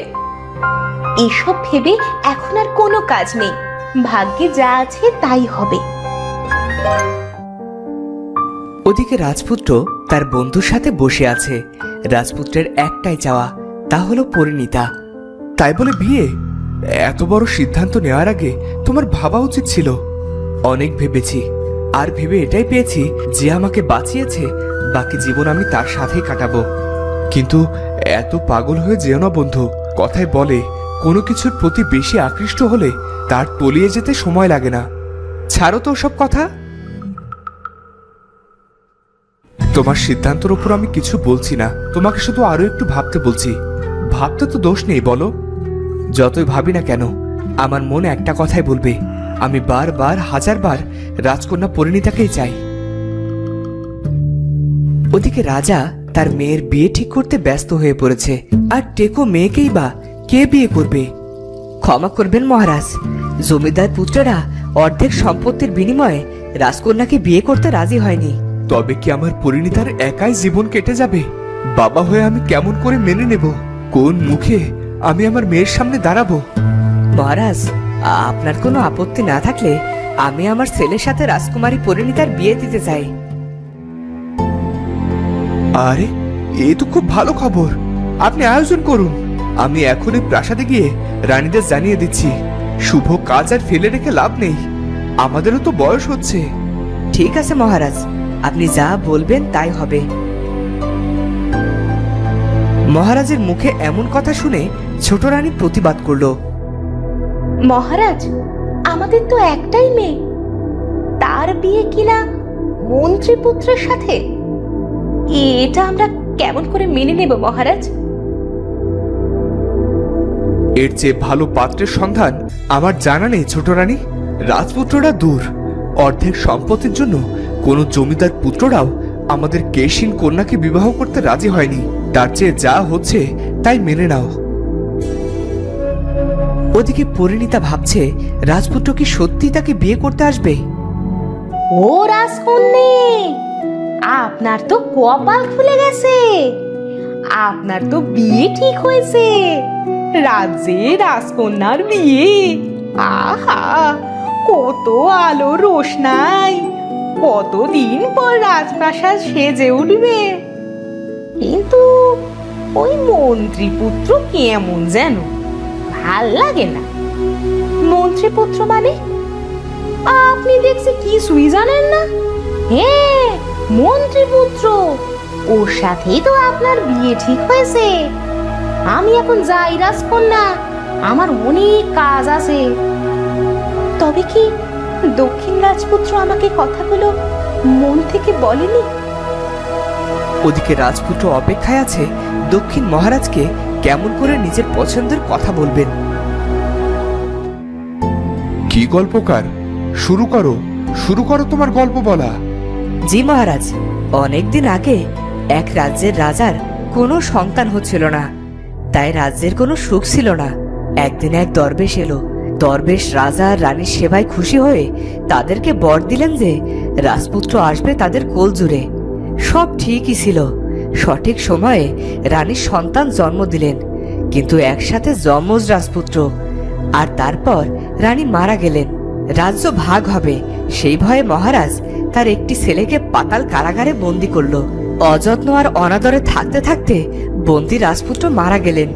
এসব ভেবে এখন আর কোনো কাজ নেই। ভাগ্যে যা আছে তাই হবে। ওদিকে রাজপুত্র তার বন্ধুর সাথে বসে আছে। রাজপুত্রের একটাই চাওয়া, তা হলো পরিণীতা। তাই বলে বিয়ে? এত বড় সিদ্ধান্ত নেওয়ার আগে তোমার ভাবা উচিত ছিল। অনেক ভেবেছি, আর ভেবে এটাই পেয়েছি যে আমাকে বাঁচিয়েছে, বাকি জীবন আমি তার সাথেই কাটাবো। কিন্তু এত পাগল হয়ে যেও না বন্ধু। কথায় বলে, কোনো কিছুর প্রতি বেশি আকৃষ্ট হলে তার তলিয়ে যেতে সময় লাগে না। ছাড়ো তো সব কথা। তোমার সিদ্ধান্তের উপর আমি কিছু বলছি না, তোমাকে শুধু আরো একটু ভাবতে বলছি। ভাবতে তো দোষ নেই, বলো। যতই ভাবি না কেন, আমার মন একটা কথাই বলবে, আমি বারবার হাজারবার রাজকন্যা পরিণীতাকেই চাই। ওদিকে রাজা তার মেয়ের বিয়ে ঠিক করতে ব্যস্ত হয়ে পড়েছে। আর টেকো মেয়েকেই বা কে বিয়ে করবে? ক্ষমা করবেন মহারাজ, জমিদার পুত্ররা অর্ধেক সম্পত্তির বিনিময়ে রাজকন্যাকে বিয়ে করতে রাজি হয়নি। তবে কি আমার পরিণীতার একাই জীবন কেটে যাবে? বাবা হয়ে আমি কেমন করে মেনে নেব? কোন মুখে আমি আমার মেয়ের সামনে দাঁড়াবো? মহারাজ, আপনার কোনো আপত্তি না থাকলে আমি আমার ছেলের সাথে রাজকুমারী পরিণীতার বিয়ে দিতে চাই। আরে, এ তো খুব ভালো খবর। আপনি আয়োজন করুন। আমি এখনই প্রাসাদে গিয়ে রানীদের জানিয়ে দিচ্ছি। শুভ কাজ আর ফেলে রেখে লাভ নেই, আমাদেরও তো বয়স হচ্ছে। ঠিক আছে মহারাজ, আপনি যা বলবেন তাই হবে। মহারাজের মুখে এমন কথা শুনে ছোট রানী প্রতিবাদ করলো। মহারাজ, আমাদের তো একটাই মেয়ে, তার বিয়ে কিনা মন্ত্রীপুত্রের সাথে? এটা আমরা কেমন করে মেনে নেব মহারাজ? এর চেয়ে ভালো পাত্রের সন্ধান আমার জানা নেই ছোট রানী। রাজপুত্ররা দূর, অর্ধেক সম্পত্তির জন্য কোন জমিদার পুত্ররাও আমাদের কেশিন কন্যাকে বিবাহ করতে রাজি হয়নি। তার চেয়ে যা হচ্ছে তাই মেনে নাও। ওদিকে পরিণীতা ভাবছে, রাজপুত্র কি সত্যি তাকে বিয়ে করতে আসবে? ও রাজকন্যে, আপনার তো কপাল খুলে গেছে। আপনার তো বিয়ে ঠিক হয়েছে। রাজ্যে রাজকন্যার বিয়ে। আহা, কত আলো রোশনাই, কতদিন পর রাজপ্রাসাদ সেজে উঠবে। কিন্তু ওই মন্ত্রীপুত্র কেমন যেন ভাল লাগে না। মন্ত্রীপুত্র মানে? আপনি দেখছি কিছুই জানেন না। হ্যাঁ, মন্ত্রীপুত্র, ওর সাথেই তো আপনার বিয়ে ঠিক হয়েছে। আমি এখন যাই রাজকন্যা, আমার অনেক কাজ আছে। তবে কি দক্ষিণ রাজপুত্র আমাকে কথাগুলো মন থেকে বলেনি? ওদিকে রাজপুত্র অপেক্ষায় আছে দক্ষিণ মহারাজকে কেমন করে নিজের পছন্দের কথা বলবেন। কি গল্পকার, শুরু করো, শুরু করো তোমার গল্প বলা। জি মহারাজ, অনেকদিন আগে এক রাজ্যের রাজার কোনো সন্তান হচ্ছিল না, তাই রাজ্যের কোনো সুখ ছিল না। একদিন এক দরবেশ এলো। দরবেশ রাজা আর রানীর সেবায় খুশি হয়ে তাদেরকে বর দিলেন যে রাজপুত্র আসবে তাদের কোল জুড়ে। সব ঠিকই ছিল। সঠিক সময়ে রানীর সন্তান জন্ম দিলেন, কিন্তু একসাথে যমজ রাজপুত্র। আর তারপর রানী মারা গেলেন। রাজ্য ভাগ হবে সেই ভয়ে মহারাজ তার একটি ছেলেকে পাতাল কারাগারে বন্দি করলো। অযত্ন আর অনাদরে থাকতে থাকতে বন্দি রাজপুত্র মারা গেলেন।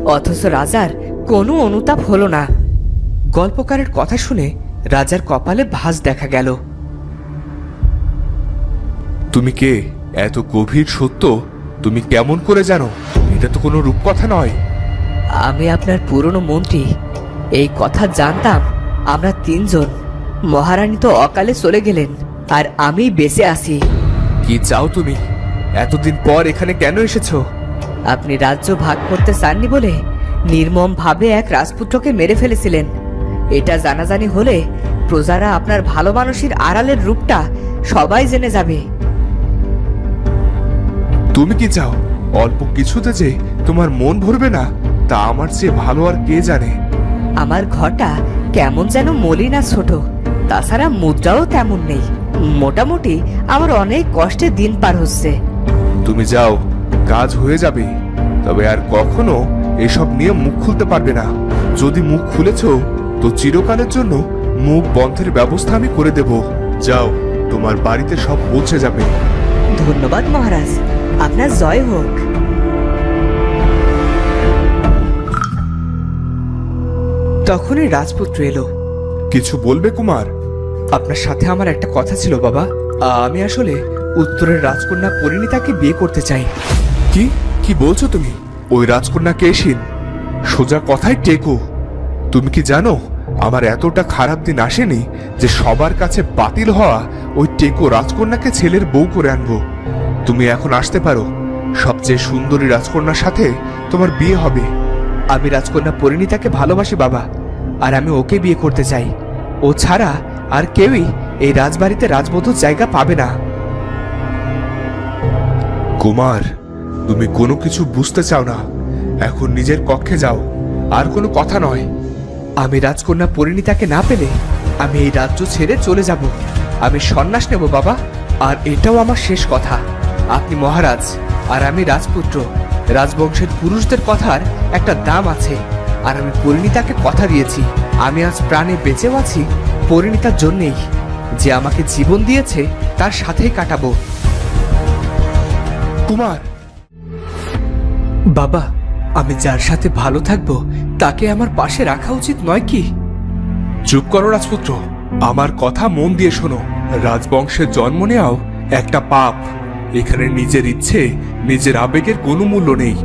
অথচ রাজার কোনো অনুতাপ হলো না। গল্পকারের কথা শুনে রাজার কপালে ভাঁজ দেখা গেল। তুমি কে? এত গভীর সত্য তুমি কেমন করে জানো? এটা তো কোনো রূপকথা নয়। আমি আপনার পুরনো মন্ত্রী। এই কথা জানতাম আমরা তিনজন। মহারানী তো অকালে চলে গেলেন, আর আমি বেঁচে আছি। কি চাও তুমি? এতদিন পর এখানে কেন এসেছো? আপনি রাজ্য ভাগ করতে চাননি বলে নির্মম ভাবে এক রাজপুত্রকে মেরে ফেলেছিলেন। এটা জানাজানি হলে প্রজারা আপনার ভালো মানুষের আড়ালের রূপটা সবাই জেনে যাবে। তুমি কি চাও অল্প কিছুতে যে তোমার মন ভরবে না, তা আমার চেয়ে ভালো আর কে জানে। আমার ঘরটা কেমন যেন মলিন আর ছোট, তাছাড়া মুদ্রাও তেমন নেই। মোটামুটি আমার অনেক কষ্টে দিন পার হচ্ছে। তুমি যাও, কাজ হয়ে যাবে। তবে আর কখনো এসব নিয়ে মুখ খুলতে পারবে না। যদি মুখ খুলেছ তো চিরকালের জন্য মুখ বন্ধের ব্যবস্থা আমি করে দেব। যাও, তোমার বাড়িতে সব পৌঁছে যাবে। ধন্যবাদ মহারাজ, আপনার জয় হোক। তখনই রাজপুত্র এলো। কিছু বলবে কুমার? আপনার সাথে আমার একটা কথা ছিল বাবা। আমি আসলে উত্তরের রাজকন্যা পরিণীতাকে বিয়ে করতে চাই। কি কি বলছো তুমি? ওই রাজকন্যা কেশিন? সোজা কথাই টেকো। তুমি কি জানো আমার এতটা খারাপ দিন আসেনি যে সবার কাছে বাতিল হওয়া ওই টেকো রাজকন্যাকে ছেলের বউ করে আনবো। তুমি এখন আসতে পারো। সবচেয়ে সুন্দরী রাজকন্যার সাথে তোমার বিয়ে হবে। আমি রাজকন্যা পরিণীতাকে ভালোবাসি বাবা, আর আমি ওকে বিয়ে করতে চাই। ও ছাড়া আর কেউই এই রাজবাড়িতে রাজবধূর জায়গা পাবে না। কুমার, তুমি কোনো কিছু বুঝতে চাও না। এখন নিজের কক্ষে যাও, আর কোনো কথা নয়। আমি রাজকন্যা পরিণীতাকে না পেলে আমি এই রাজ্য ছেড়ে চলে যাব। আমি সন্ন্যাস নেব বাবা, আর এটাও আমার শেষ কথা। আপনি মহারাজ আর আমি রাজপুত্র। রাজবংশের পুরুষদের কথার একটা দাম আছে, আর আমি পরিণীতাকে কথা দিয়েছি আমি আজ প্রাণে বেঁচেও আছি পরিণীতার জন্যেই। যে আমাকে জীবন দিয়েছে তার সাথেই কাটাবো। কুমার, বাবা, আমি যার সাথে ভালো থাকবো তাকে আমার পাশে রাখা উচিত নয় কি? চুপ করো রাজপুত্র। আমার কথা মন দিয়ে শোনো। রাজবংশের জন্ম নেওয়াও একটা পাপ। এখানে নিজের ইচ্ছে, নিজের আবেগের কোনো মূল্য নেই।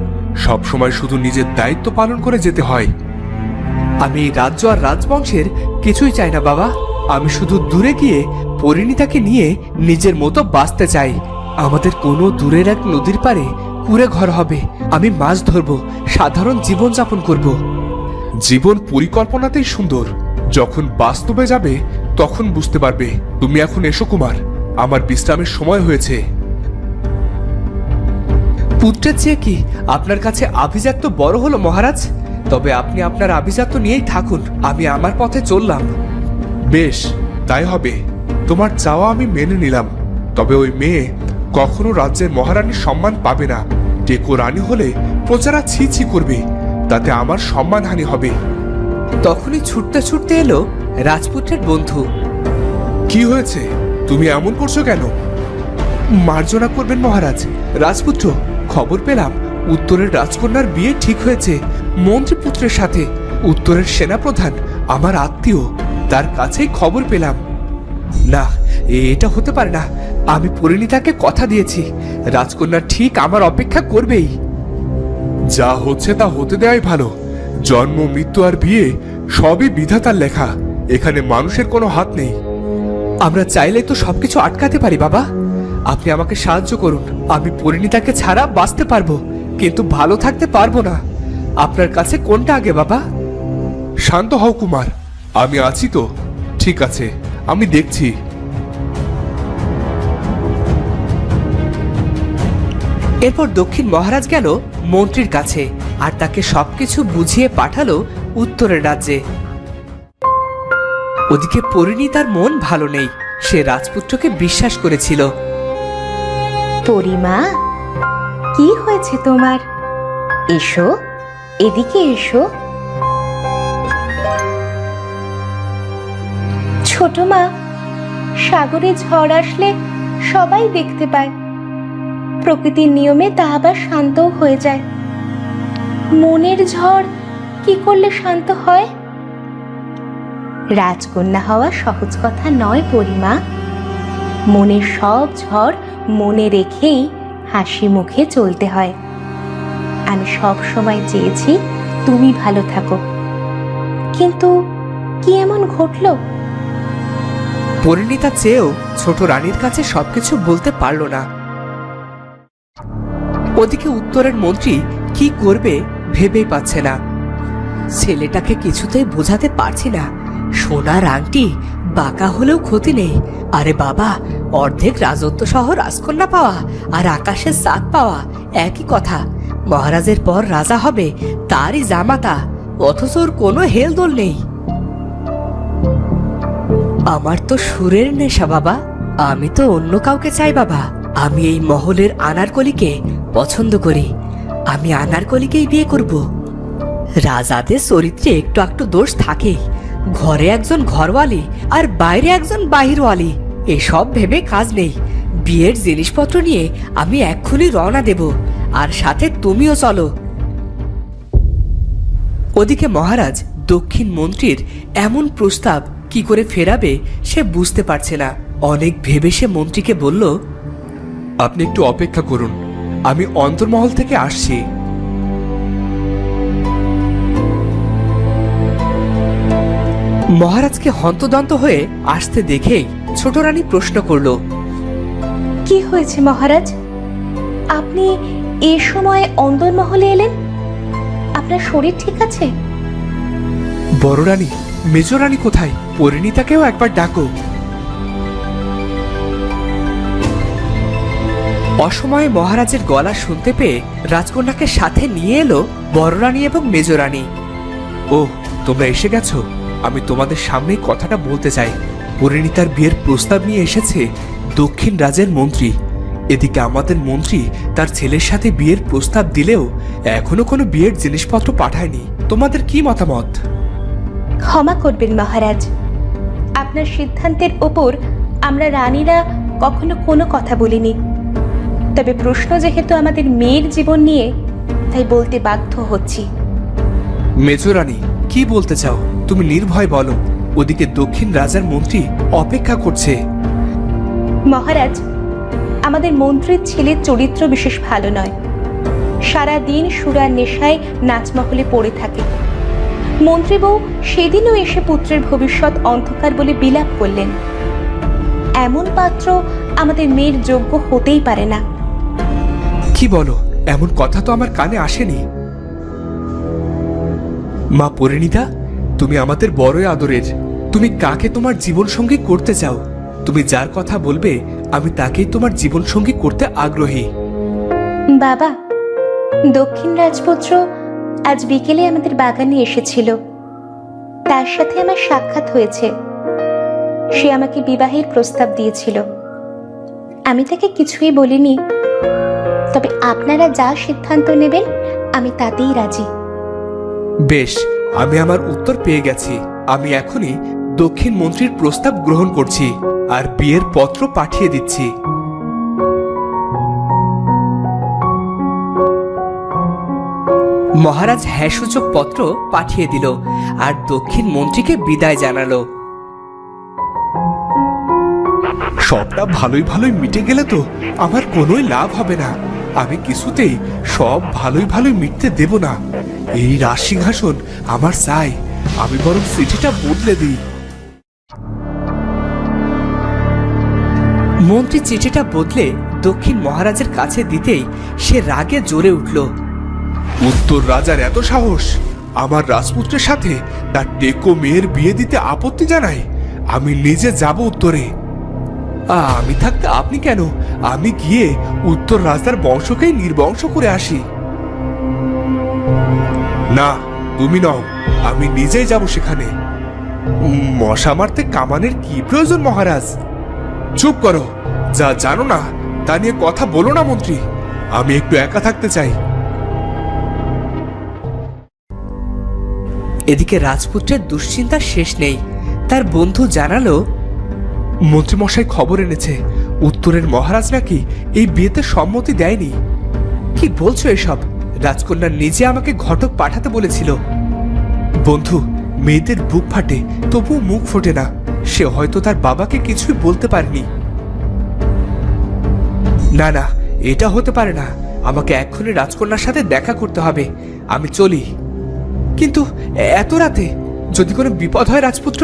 সবসময় শুধু নিজের দায়িত্ব পালন করে যেতে হয়। আমি এই রাজ্য আর রাজবংশের কিছুই চাই না বাবা। আমি শুধু দূরে গিয়ে পরিণীতাকে নিয়ে নিজের মতো বাঁচতে চাই। আমাদের কোনো দূরের এক নদীর পাড়ে কুঁড়ে ঘর হবে। আমি মাছ ধরবো, সাধারণ জীবন যাপন করব। জীবন পরিকল্পনাতেই সুন্দর, যখন বাস্তবে যাবে তখন বুঝতে পারবে। তুমি এখন এসো কুমার, আমার বিশ্রামের সময় হয়েছে। পুত্রের চেয়ে কি আপনার কাছে আভিজাত্য বড় হলো মহারাজ? তবে আপনি আপনার আভিজাত্য নিয়েই থাকুন, আমি আমার পথে চললাম। বেশ, তাই হবে। তোমার চাওয়া আমি মেনে নিলাম। তবে ওই মেয়ে কখনো রাজ্যের মহারানীর সম্মান পাবে না। টেকো রানী হলে প্রজারা ছি ছি করবে, তাতে আমার সম্মানহানি হবে। তখনই ছুটতে ছুটতে এলো রাজপুত্রের বন্ধু। কি হয়েছে? তুমি এমন করছো কেন? মার্জনা করবেন মহারাজ। রাজপুত্র, খবর পেলাম উত্তরের রাজকন্যার বিয়ে ঠিক হয়েছে মন্ত্রীপুত্রের সাথে। উত্তরের সেনাপ্রধান আমার আত্মীয়, তার কাছেই খবর পেলাম। না, এটা হতে পারে না। আমি পরিণীতাকে কথা দিয়েছি রাজকন্যা ঠিক আমার অপেক্ষা করবেই। যা হচ্ছে তা হতে দেওয়াই ভালো। জন্ম, মৃত্যু আর বিয়ে সবই বিধাতার লেখা। এখানে মানুষের কোনো হাত নেই। আমরা চাইলে তো সবকিছু আটকাতে পারি বাবা। আপনি আমাকে সাহায্য করুন। আমি পরিণীতাকে ছাড়া বাঁচতে পারবো, কিন্তু ভালো থাকতে পারবো না। আপনার কাছে কোনটা আগে বাবা? শান্ত হও কুমার, আমি আছি তো। ঠিক আছে, আমি দেখছি। এরপর দক্ষিণ মহারাজ গেল মন্ত্রীর কাছে, আর তাকে সবকিছু বুঝিয়ে পাঠালো উত্তরের রাজ্যে। ওদিকে পরিণীতার মন ভালো নেই। সে রাজপুত্রকে বিশ্বাস করেছিল। পরিমা, কি হয়েছে তোমার? এসো, এদিকে এসো। ছোট মা, সাগরে ঝড় আসলে সবাই দেখতে পায়। প্রকৃতির নিয়মে তা আবার শান্তও হয়ে যায়। মনের ঝড় কি করলে শান্ত হয়? রাজকন্যা হওয়া সহজ কথা নয় পরিমা। মনের সব ঝড় মনে রেখেই হাসি মুখে চলতে হয়। আমি সব সময় চেয়েছি তুমি ভালো থাকো, কিন্তু কি এমন ঘটলো? পরিণীতা চেয়েও ছোট রানীর কাছে সবকিছু বলতে পারল না। ওদিকে উত্তরের মন্ত্রী কি করবে ভেবেই পাচ্ছে না। ছেলেটাকে কিছুতেই বোঝাতে পারছি না, সোনার আংটি বাঁকা হলেও ক্ষতি নেই। আরে বাবা, অর্ধেক রাজত্ব সহ রাজকন্যা পাওয়া আর আকাশের চাঁদ পাওয়া একই কথা। মহারাজের পর রাজা হবে তারই জামাতা, অথচ ওর কোনো হেলদোল নেই। আমার তো সুরের নেশা বাবা, আমি তো অন্য কাউকে চাই বাবা। আমি এই মহলের আনারকলিকে পছন্দ করি, আমি আনারকলিকেই বিয়ে করব। রাজাদের চরিত্রে একটু একটু দোষ থাকেই, ঘরে একজন ঘরওয়ালি আর বাইরে একজন বাহিরওয়ালি, এসব ভেবে কাজ নেই। বিয়ের জিনিসপত্র নিয়ে আমি এক্ষুনি রওনা দেব, আর সাথে তুমিও চলো। ওদিকে মহারাজ দক্ষিণ মন্ত্রীর এমন প্রস্তাব কি করে ফেরাবে সে বুঝতে পারছে না। অনেক ভেবে সে মন্ত্রীকে বলল, আপনি একটু অপেক্ষা করুন, আমি অন্তর্মহল থেকে আসছি। মহারাজকে হন্তদন্ত হয়ে আসতে দেখেই ছোট রানী প্রশ্ন করল, কি হয়েছে মহারাজ? আপনি এ সময় অন্দরমহলে এলেন? আপনার শরীর ঠিক আছে? বড় রানী, মেজ রানী কোথায়? পরিণীতাকেও একবার ডাকো। অসময়ে মহারাজের গলা শুনতে পেয়ে রাজকন্যাকে সাথে নিয়ে এলো বড় রানী এবং মেজ রানী। ও, তোমরা এসে গেছো। আমি তোমাদের সামনেই কথাটা বলতে চাই। পরিণীতার বিয়ের প্রস্তাব নিয়ে এসেছে দক্ষিণ রাজের মন্ত্রী। এদিকে আমাদের মন্ত্রী তার ছেলের সাথে বিয়ের প্রস্তাব দিলেও এখনো কোনো বিয়ের জিনিসপত্র পাঠায়নি। তোমাদের কি মতামত? ক্ষমা করবেন মহারাজ, আপনার সিদ্ধান্তের ওপর আমরা রানীরা কখনো কোনো কথা বলিনি। তবে প্রশ্ন যেহেতু আমাদের মেয়ের জীবন নিয়ে, তাই বলতে বাধ্য হচ্ছি। মেজ রানী, কি বলতে চাও? তুমি নির্ভয় বলো। ওদিকে দক্ষিণ রাজার মন্ত্রী অপেক্ষা করছে। মহারাজ, আমাদের মন্ত্রীর ছেলের চরিত্র বিশেষ ভালো নয়। সারা দিন সুরার নেশায় নাচমহলে পড়ে থাকে। মন্ত্রী বউ সেদিনও এসে পুত্রের ভবিষ্যৎ অন্ধকার বলে বিলাপ করলেন। এমন পাত্র আমাদের মেয়ের যোগ্য হতেই পারে না। কি বলো? এমন কথা তো আমার কানে আসেনি। মা পরিণীতা, তুমি আমাদের বড়ই আদরের। তুমি কাকে তোমার জীবন সঙ্গী করতে চাও? তুমি যার কথা বলবে আমি তাকেই তোমার জীবন সঙ্গী করতে আগ্রহী। বাবা, দক্ষিণ রাজপুত্র আজ বিকেলে আমাদের বাগানে এসেছিল। তার সাথে আমার সাক্ষাৎ হয়েছে। সে আমাকে বিবাহের প্রস্তাব দিয়েছিল। আমি তাকে কিছুই বলিনি। তবে আপনারা যা সিদ্ধান্ত নেবেন আমি তাতেই রাজি। বেশ, আমি আমার উত্তর পেয়ে গেছি। আমি এখনই দক্ষিণ মন্ত্রীর প্রস্তাব গ্রহণ করছি আর বিয়ের পত্র পাঠিয়ে দিচ্ছি। মহারাজ হ্যাঁ সূচক পত্র পাঠিয়ে দিল আর দক্ষিণ মন্ত্রীকে বিদায় জানালো। সবটা ভালোই ভালোই মিটে গেলে তো আমার কোনোই লাভ হবে না। আমি কিছুতেই সব ভালোই ভালোই মিটতে দেব না। এই রাজসিংহাসন আমার চাই। আমি বরং চিঠিটা বদলে দিই। মন্ত্রী চিঠিটা বদলে দক্ষিণ মহারাজের কাছে দিতেই সে রাগে জ্বলে উঠল। উত্তর রাজার এত সাহস! আমার রাজপুত্রের সাথে তার টেকো মেয়ের বিয়ে দিতে আপত্তি জানায়। আমি নিজে যাব উত্তরে। আমি থাকতে আপনি কেন? আমি গিয়ে উত্তর রাজার বংশকেই নির্বংশ করে আসি। না, তুমি নও, আমি নিজেই যাব সেখানে। মশা মারতে কামানের কি প্রয়োজন মহারাজ? চুপ করো, যা জানো না তা নিয়ে কথা বলো না মন্ত্রী। আমি একটু একা থাকতে চাই। এদিকে রাজপুত্রের দুশ্চিন্তার শেষ নেই। তার বন্ধু জানালো, মন্ত্রীমশাই খবর এনেছে উত্তরের মহারাজ নাকি এই বিয়েতে সম্মতি দেয়নি। কি বলছো এসব? রাজকন্যা নিজে আমাকে ঘটক পাঠাতে বলেছিল। বন্ধু, মেয়েদের বুক ফাটে তবুও মুখ ফোটে না। সে হয়তো তার বাবাকে কিছুই বলতে পারেনি। না না, এটা হতে পারে না। আমাকে এক্ষুনি রাজকন্যার সাথে দেখা করতে হবে। আমি চলি। কিন্তু এত রাতে যদি কোনো বিপদ হয় রাজপুত্র?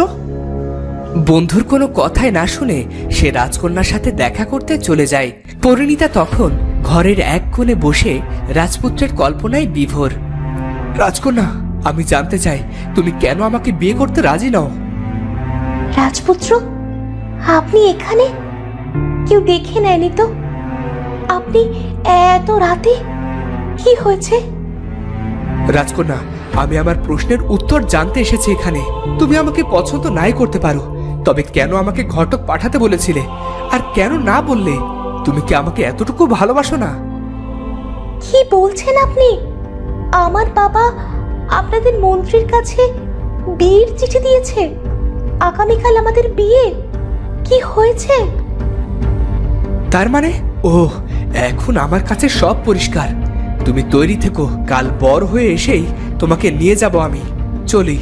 বন্ধুর কোনো কথাই না শুনে সে রাজকন্যার সাথে দেখা করতে চলে যায়। পরিণীতা তখন ঘরের এক কোণে বসে রাজপুত্রের কল্পনায় বিভোর। রাজকন্যা, আমি জানতে চাই তুমি কেন আমাকে বিয়ে করতে রাজি নও? রাজপুত্র, আপনি এখানে? কেউ দেখে নেয়নি তো? আপনি এত রাতে? কি হয়েছে? রাজকন্যা, আমি আমার প্রশ্নের উত্তর জানতে এসেছি এখানে। তুমি আমাকে পছন্দ নাই করতে পারো, তবে কেন আমাকে ঘটক পাঠাতে বলেছিলে? আর কেন না বললে? তুমি কি আমাকে এতটুকু ভালোবাসো না? কি বলছেন আপনি? আমার বাবা আপনাদের মন্ত্রীর কাছে বিয়ের চিঠি দিয়েছে। আগামীকাল আমাদের বিয়ে। কি হয়েছে? তার মানে ও, এখন আমার কাছে সব পরিষ্কার। তুমি তৈরি থেকো, কাল বড় হয়ে এসেই তোমাকে নিয়ে যাব আমি। চলি।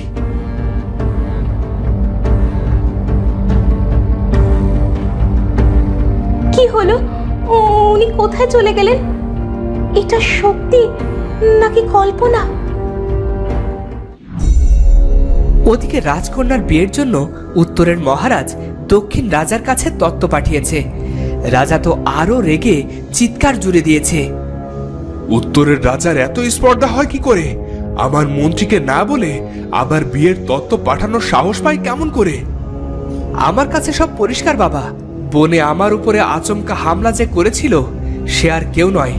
কি হলো? উনি কোথায় চলে গেলেন? এটা সত্যি নাকি কল্পনা? ওদিকে রাজকন্যার বিয়ের জন্য উত্তরের মহারাজ দক্ষিণ রাজার কাছে তত্ত্ব পাঠিয়েছে। রাজা তো আরো রেগে চিৎকার জুড়ে দিয়েছে। উত্তরের রাজার এত স্পর্ধা হয় কি করে? আমার মন্ত্রীকে না বলে আবার বিয়ের তত্ত্ব পাঠানোর সাহস পায় কেমন করে? আমার কাছে সব পরিষ্কার বাবা। বনে আমার উপরে আচমকা হামলা যে করেছিল সে আর কেউ নয়,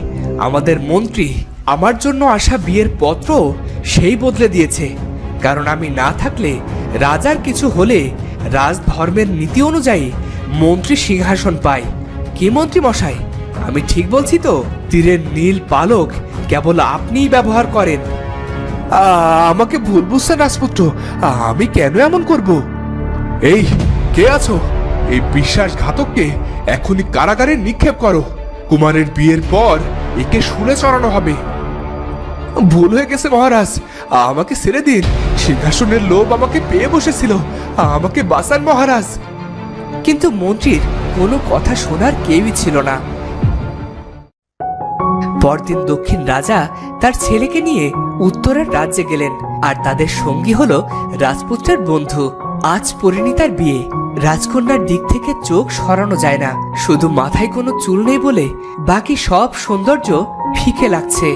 আমাদের মন্ত্রী। আমার জন্য আসা বিয়ের পত্র সেই বদলে দিয়েছে। কারণ আমি না থাকলে রাজার কিছু হলে রাজধর্মের নীতি অনুযায়ী মন্ত্রী সিংহাসন পায়। কি মন্ত্রী মশাই, আমি ঠিক বলছি তো? তীরের নীল পালক কেবল আপনিই ব্যবহার করেন। আমাকে ভুল বুঝছেন রাজপুত্র। আমি কেন এমন করব? এই, কে আছো? এই বিশ্বাসঘাতককে এখনই কারাগারে নিক্ষেপ করো। কুমারের বিয়ের পর একে শুনে চড়ানো হবে। ভুল হয়ে গেছে মহারাজ, আমাকে ছেড়ে দিন। সিংহাসনের লোভ আমাকে পেয়ে বসেছিল। আমাকে বাঁচান মহারাজ। কিন্তু মন্ত্রীর কোনো কথা শোনার কেউই ছিল না। পরদিন দক্ষিণ রাজা তার ছেলেকে নিয়ে উত্তরের রাজ্যে গেলেন, আর তাদের সঙ্গী হলো রাজপুত্রের বন্ধু। আজ পরিণীতার বিয়ে। রাজকন্যার দিক থেকে চোখ সরানো যায় না। শুধু মাথায় কোনো চুল নেই বলে বাকি সব সৌন্দর্য ফিকে লাগছে।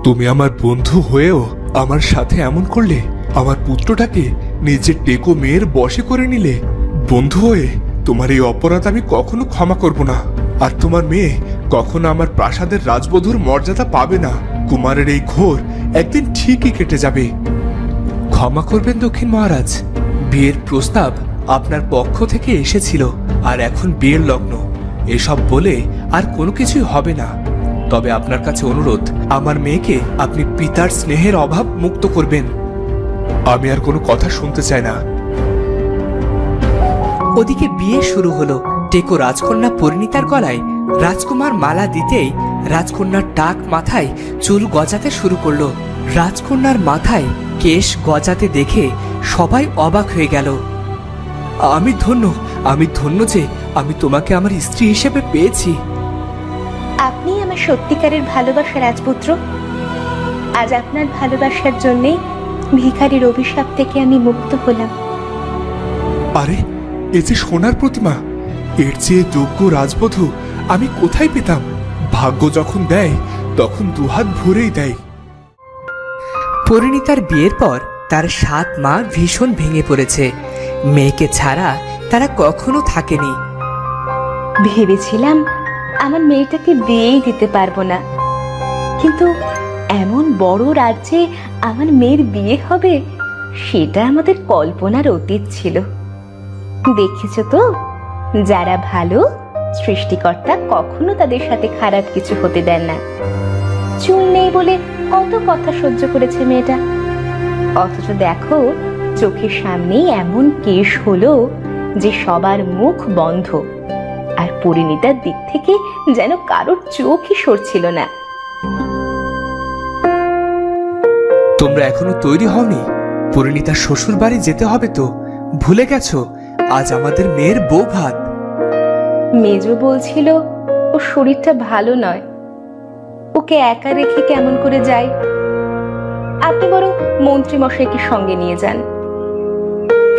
তুমি আমার বন্ধু হয়েও আমার সাথে এমন করলে। আমার পুত্রটাকে নিজের টেকো মেয়ের বশে করে নিলে। বন্ধু হয়ে তোমার এই অপরাধ আমি কখনো ক্ষমা করব না। আর তোমার মেয়ে কখনো আমার প্রাসাদের রাজবধূর মর্যাদা পাবে না। কুমারের এই ঘোর একদিন ঠিকই কেটে যাবে। ক্ষমা করবেন দক্ষিণ মহারাজ। বিয়ের প্রস্তাব আপনার পক্ষ থেকে এসেছিল, আর এখন বিয়ের লগ্ন। এসব বলে আর কোনো কিছুই হবে না। তবে আপনার কাছে অনুরোধ, আমার মেয়েকে আপনি পিতার স্নেহের অভাব মুক্ত করবেন। আমি আর কোনো কথা শুনতে চাই না। ওদিকে বিয়ে শুরু হলো। টেকো রাজকন্যা পরিণীতার গলায় রাজকুমার মালা দিতেই রাজকন্যার টাক মাথায় চুল গজাতে শুরু করলো। রাজকন্যার মাথায় কেশ গজাতে দেখে সবাই অবাক হয়ে গেল। আমি ধন্য যে আমি তোমাকে আমার স্ত্রী হিসেবে পেয়েছি। আপনি আমার সত্যিকারের ভালোবাসা রাজপুত্র। আজ আপনার ভালোবাসার জন্যে ভিখারির অভিশাপ থেকে আমি মুক্ত হলাম। আরে, এ যে সোনার প্রতিমা। এর চেয়ে যোগ্য রাজবধূ আমি কোথায় পেতাম? ভাগ্য যখন দেয় তখন দুহাত ভরেই দেয়। পরিণীতার বিয়ের পর তার 7 মা ভীষণ ভেঙে পড়েছে। মেয়েকে ছাড়া তারা কখনো থাকেনি। ভেবেছিলাম আমার মেয়েটাকে বিয়েই দিতে পারবো না, কিন্তু এমন বড় রাজ্যে আমার মেয়ের বিয়ে হবে সেটা আমাদের কল্পনার অতীত ছিল। দেখেছো তো, যারা ভালো সৃষ্টিকর্তা কখনো তাদের সাথে খারাপ কিছু হতে দেন না। চুল নেই বলে কত কথা সহ্য করেছে মেয়েটা, অথচ দেখো চোখের সামনেই এমন কেশ হলো যে সবার মুখ বন্ধ। আর পরিণীতার দিক থেকে যেন কারোর চোখই সরছিল না। তোমরা এখনো তৈরি হওনি? পরিণীতার শ্বশুর বাড়ি যেতে হবে তো, ভুলে গেছো আজ আমাদের মেয়ের বউ ভাত। মেজো বলছিল ওর শরীরটা ভালো নয়, ওকে একা রেখে কেমন করে যায়। আপনি বরং মন্ত্রী মশাইকে সঙ্গে নিয়ে যান।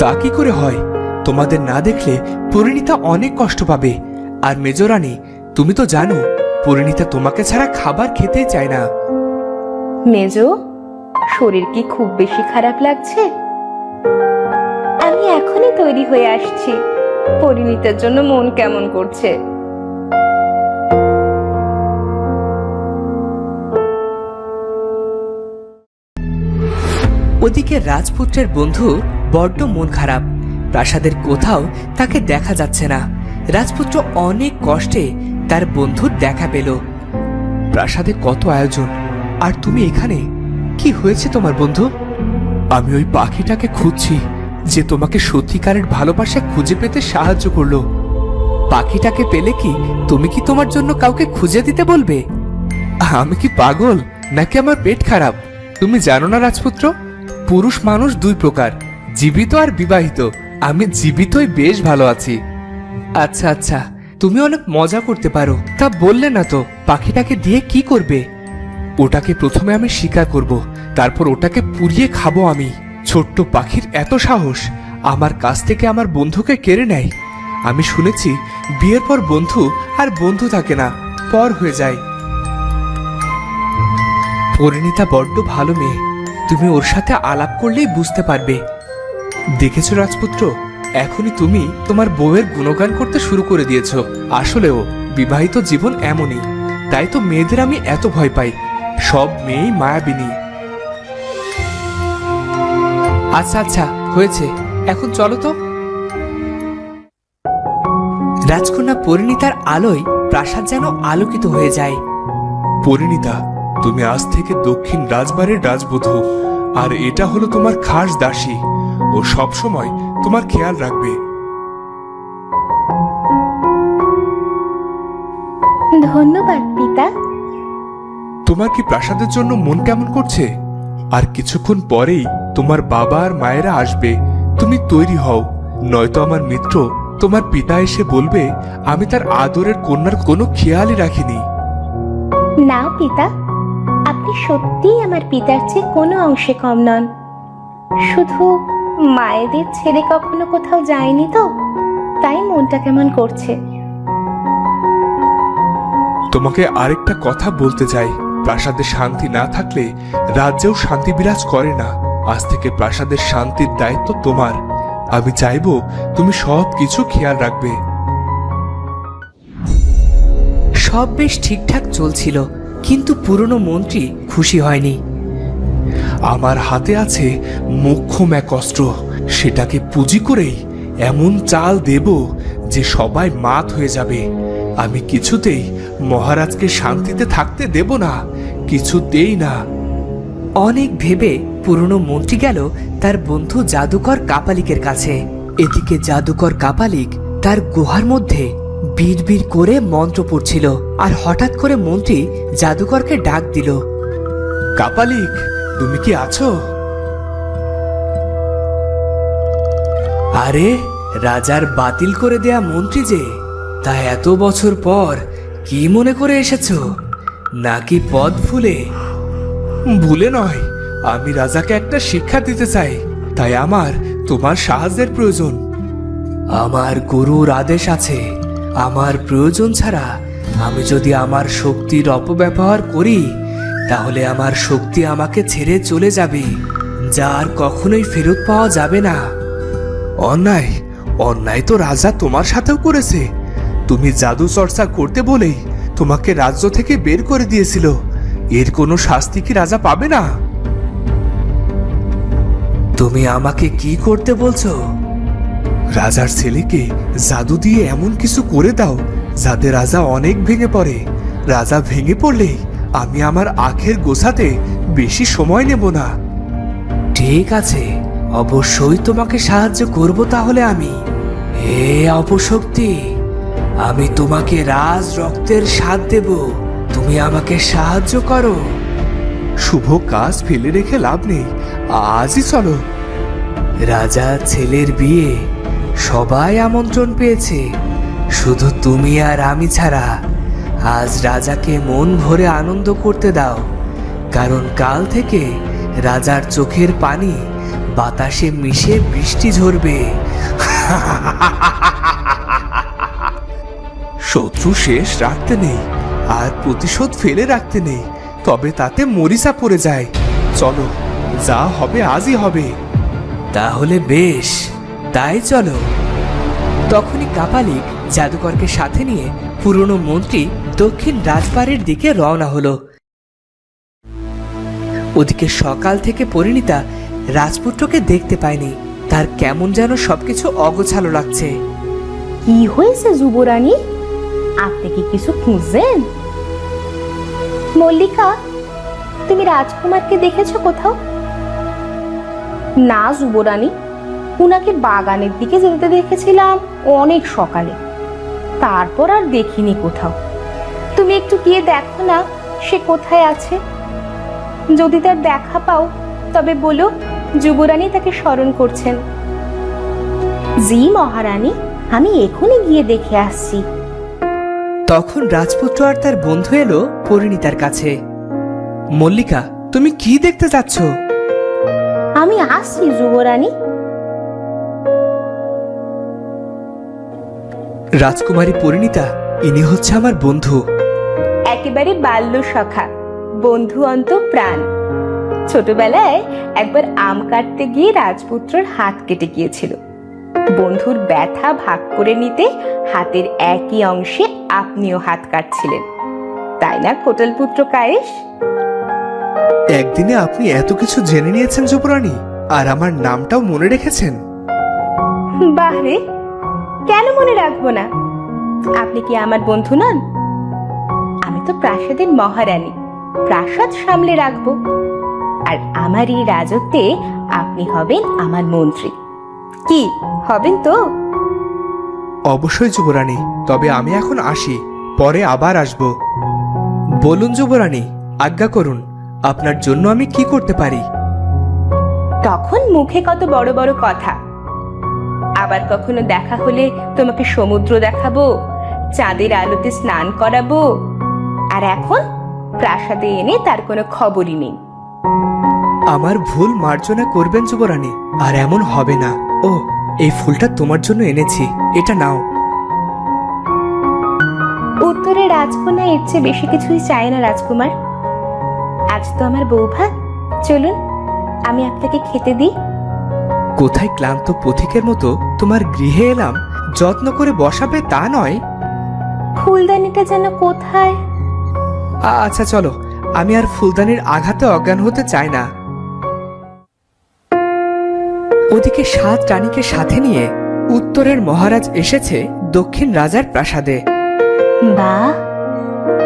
তা কি করে হয়? তোমাদের না দেখলে পরিণীতা অনেক কষ্ট পাবে। আর মেজরানী, তুমি তো জানো পরিণীতা তোমাকে ছাড়া খাবার খেতেই চায় না। মেজো, শরীর কি খুব বেশি খারাপ লাগছে? আমি এখনই তৈরি হয়ে আসছি। পরিণীতার জন্য মন কেমন করছে। ওদিকে রাজপুত্রের বন্ধু বড্ড মন খারাপ। প্রাসাদের কোথাও তাকে দেখা যাচ্ছে না। রাজপুত্র অনেক কষ্টে তার বন্ধুর দেখা পেল। প্রাসাদে কত আয়োজন, আর তুমি এখানে? কি হয়েছে তোমার বন্ধু? আমি ওই পাখিটাকে খুঁজছি যে তোমাকে সত্যিকারের ভালোবাসা খুঁজে পেতে সাহায্য করলো। পাখিটাকে পেলে কি তুমি কি তোমার জন্য কাউকে খুঁজে দিতে বলবে? আমি কি পাগল নাকি আমার পেট খারাপ? তুমি জানো না রাজপুত্র, পুরুষ মানুষ দুই প্রকার, জীবিত আর বিবাহিত। আমি জীবিতই বেশ ভালো আছি। আচ্ছা আচ্ছা, তুমি অনেক মজা করতে পারো। তা বললে না তো, পাখিটাকে দিয়ে কি করবে? ওটাকে প্রথমে আমি শিকার করব, তারপর ওটাকে পুড়িয়ে খাবো আমি। ছোট্ট পাখির এত সাহস আমার কাছ থেকে আমার বন্ধুকে কেড়ে নেয়। আমি শুনেছি বিয়ের পর বন্ধু আর বন্ধু থাকে না, পর হয়ে যায়। পরিণীতা বড্ড ভালো মেয়ে, তুমি ওর সাথে আলাপ করলেই বুঝতে পারবে। দেখেছো রাজপুত্র, এখনই তুমি তোমার বউয়ের গুণগান করতে শুরু করে দিয়েছো। আসলেও বিবাহিত জীবন এমনই, তাই তো মেয়েদের আমি এত ভয় পাই। সব মেয়েই মায়াবিনী। আচ্ছা আচ্ছা, হয়েছে, এখন চলো তো। রাজকন্যা পরিণীতার আলোয় প্রাসাদ যেন আলোকিত হয়ে যায়। পরিণীতা, তুমি আজ থেকে দক্ষিণ রাজবাড়ির রাজবধূ, আর এটা হলো তোমার খাস দাসী। ও সব সময় তোমার খেয়াল রাখবে। ধন্যবাদ পিতা। তোমার কি প্রাসাদের জন্য মন কেমন করছে? আর কিছুক্ষণ পরেই তোমার বাবা আর মায়েরা আসবে। তুমি তৈরি হও, নয়তো আমার মিত্র তোমার পিতা এসে বলবে আমি তার আদরের কন্যার কোনো খেয়ালই রাখিনি। না পিতা, আপনি সত্যিই আমার পিতার চেয়ে কোনো অংশে কম নন। শুধু মায়েদের ছেড়ে কখনো কোথাও যায়নি তো, তাই মনটা কেমন করছে। তোমাকে আরেকটা কথা বলতে চাই, প্রাসাদে শান্তি না থাকলে রাজ্যেও শান্তি বিরাজ করে না। আজ থেকে প্রাসাদের শান্তির দায়িত্ব তোমার। আমি চাইবো তুমি সব কিছু খেয়াল রাখবে। সব বেশ ঠিকঠাক চলছিল, কিন্তু পুরনো মন্ত্রী খুশি হয়নি। আমার হাতে আছে মোক্ষম এক অস্ত্র, সেটাকে পুঁজি করেই এমন চাল দেব যে সবাই মাত হয়ে যাবে। আমি কিছুতেই মহারাজকে শান্তিতে থাকতে দেব না, কিছুতেই না। অনেক ভেবে পুরনো মন্ত্রী গেল তার বন্ধু জাদুকর কাপালিকের কাছে। এদিকে জাদুকর কাপালিক তার গুহার মধ্যে বিড়বিড় করে মন্ত্র পড়ছিল। আর হঠাৎ করে মন্ত্রী জাদুকরকে ডাক দিল। কাপালিক, তুমি কি আছো? আরে, রাজার বাতিল করে দেয়া মন্ত্রী যে, তা এত বছর পর কি মনে করে এসেছো? নাকি পদ ভুলে? ভুলে নয়, আমি রাজাকে একটা শিক্ষা দিতে চাই, তাই আমার তোমার সাহায্যের প্রয়োজন। আমার গুরুর আদেশ আছে, আমার প্রয়োজন ছাড়া আমি যদি আমার শক্তির অপব্যবহার করি তাহলে আমার শক্তি আমাকে ছেড়ে চলে যাবে, যা আর কখনোই ফেরত পাওয়া যাবে না। অন্যায় অন্যায় তো রাজা তোমার সাথেও করেছে। তুমি জাদু চর্চা করতে বলেই তোমাকে রাজ্য থেকে বের করে দিয়েছিল। এর কোনো শাস্তি কি রাজা পাবে না? তুমি আমাকে কি করতে বলছো? রাজার ছেলেকে জাদু দিয়ে এমন কিছু করে দাও যাতে রাজা অনেক ভেঙে পড়ে। রাজা ভেঙে পড়লেই আমি আমার আখের গোছাতে বেশি সময় নেব না। ঠিক আছে, অবশ্যই তোমাকে সাহায্য করব তাহলে আমি। হে অপশক্তি, আমি তোমাকে রাজ রক্তের স্বাদ দেব, তুমি আমাকে সাহায্য করো। শুভ কাজ ফেলে রেখে লাভ নেই, আজই চলো। রাজার ছেলের বিয়ে, সবাই আমন্ত্রণ পেয়েছে, শুধু তুমি আর আমি ছাড়া। আজ রাজাকে মন ভরে আনন্দ করতে দাও, কারণ কাল থেকে রাজার চোখের পানি বাতাসে মিশে বৃষ্টি ঝরবে। শত্রু শেষ রাখতে নেই, আর প্রতিশোধ ফেলে রাখতে নেই, তবে তাতে মরিচা পড়ে যায়। চলো, যা হবে আজই হবে। তাহলে বেশ, তাই চলো। তখনই কাপালিক জাদুকরকে সাথে নিয়ে পুরনো মন্ত্রী দক্ষিণ রাজবাড়ির দিকে রওনা হলো। ওদিকে সকাল থেকে পরিণীতা রাজপুত্রকে দেখতে পায়নি। তার কেমন যেন সবকিছু অগোছালো লাগছে। কি হয়েছে যুবরানী? আপনি কি কিছু খুঁজছেন? মল্লিকা, তুমি রাজকুমারকে দেখেছো কোথাও? না যুবরানী, উনাকে বাগানের দিকে যেতে দেখেছিলাম অনেক সকালে, তারপর আর দেখিনি কোথাও। তুমি একটু গিয়ে দেখো না সে কোথায় আছে। যদি তার দেখা পাও তবে বলো যুবরানী তাকে স্মরণ করছেন। জি মহারানী, আমি এখনই গিয়ে দেখে আসছি। তখন রাজপুত্র আর তার বন্ধু এলো পরিণীতার কাছে। মল্লিকা, তুমি কি দেখতে যাচ্ছ? আমি আসছি যুবরানী। রাজকুমারী পরিণীতা, ইনি হচ্ছে আমার বন্ধু। একেবারে বাল্য সখা, বন্ধু অন্ত প্রাণ। ছোটবেলায় একবার আম কাটতে গিয়ে রাজপুত্রর হাত কেটে গিয়েছিল। বন্ধুর ব্যথা ভাগ করে নিতে হাতের একই অংশে আপনিও হাত কাটছিলেন, তাই না কোটালপুত্র কায়েস? একদিনে আপনি এত কিছু জেনে নিয়েছেন যুবরানী, আর আমার নামটাও মনে রেখেছেন। বাহরে, কেন মনে রাখবো না? আপনি কি আমার বন্ধু নন? আমি তো প্রাসাদের মহারানী, প্রাসাদ সামলে রাখবো। আর আমার এই রাজত্বে আপনি হবেন আমার মন্ত্রী। কি হবেন তো? অবশ্যই যুবরানী, তবে আমি এখন আসি, পরে আবার আসব। বলুন যুবরানী, আজ্ঞা করুন, আপনার জন্য আমি কি করতে পারি? তখন মুখে কত বড় বড় কথা। আবার কখনো দেখা হলে তোমাকে সমুদ্র দেখাবো, চাঁদের আলোতে স্নান করাবো, আর এখন প্রাসাদে এনে তার কোনো খবরই নেই। আমার ভুল মার্জনা করবেন যুবরানী, আর এমন হবে না। ও, এই ফুলটা তোমার জন্য এনেছি, এটা নাও। উত্তরে রাজকন্যা এর চেয়ে বেশি কিছুই চায় না রাজকুমার। আজ তো আমার বৌভাত, চলুন আমি আপনাকে খেতে দিই। কোথায় ক্লান্ত পথিকের মতো তোমার গৃহে এলাম, যত্ন করে বসাবে তা নয়। ফুলদানিটা যেন কোথায়? আচ্ছা চলো, আমি আর ফুলদানির আঘাতে অজ্ঞান হতে চাই না। ওদিকে 7 রানীকে সাথে নিয়ে উত্তরের মহারাজ এসেছে দক্ষিণ রাজার প্রাসাদে। বাহ,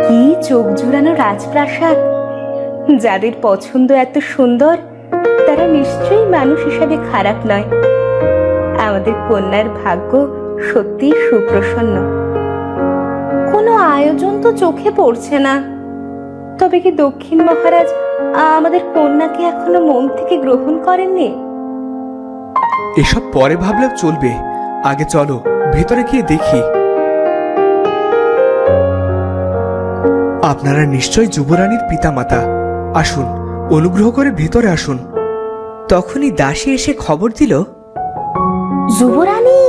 কি চোখ জুড়ানো রাজপ্রাসাদ! যাদের পছন্দ এত সুন্দর তারা নিশ্চয়ই মানুষ হিসাবে খারাপ নয়। আমাদের কন্যার ভাগ্য সত্যি সুপ্রসন্ন। কোনো আয়োজন তো চোখে পড়ছে না। তবে কি দক্ষিণ মহারাজ আমাদের কন্যাকে এখনো মন থেকে গ্রহণ করেননি? এসব পরে ভাবলেও চলবে, আগে চলো ভেতরে গিয়ে দেখি। আপনারা নিশ্চয় যুবরানীর পিতামাতা, আসুন, অনুগ্রহ করে ভেতরে আসুন। তখনই দাসী এসে খবর দিল, যুবরানী,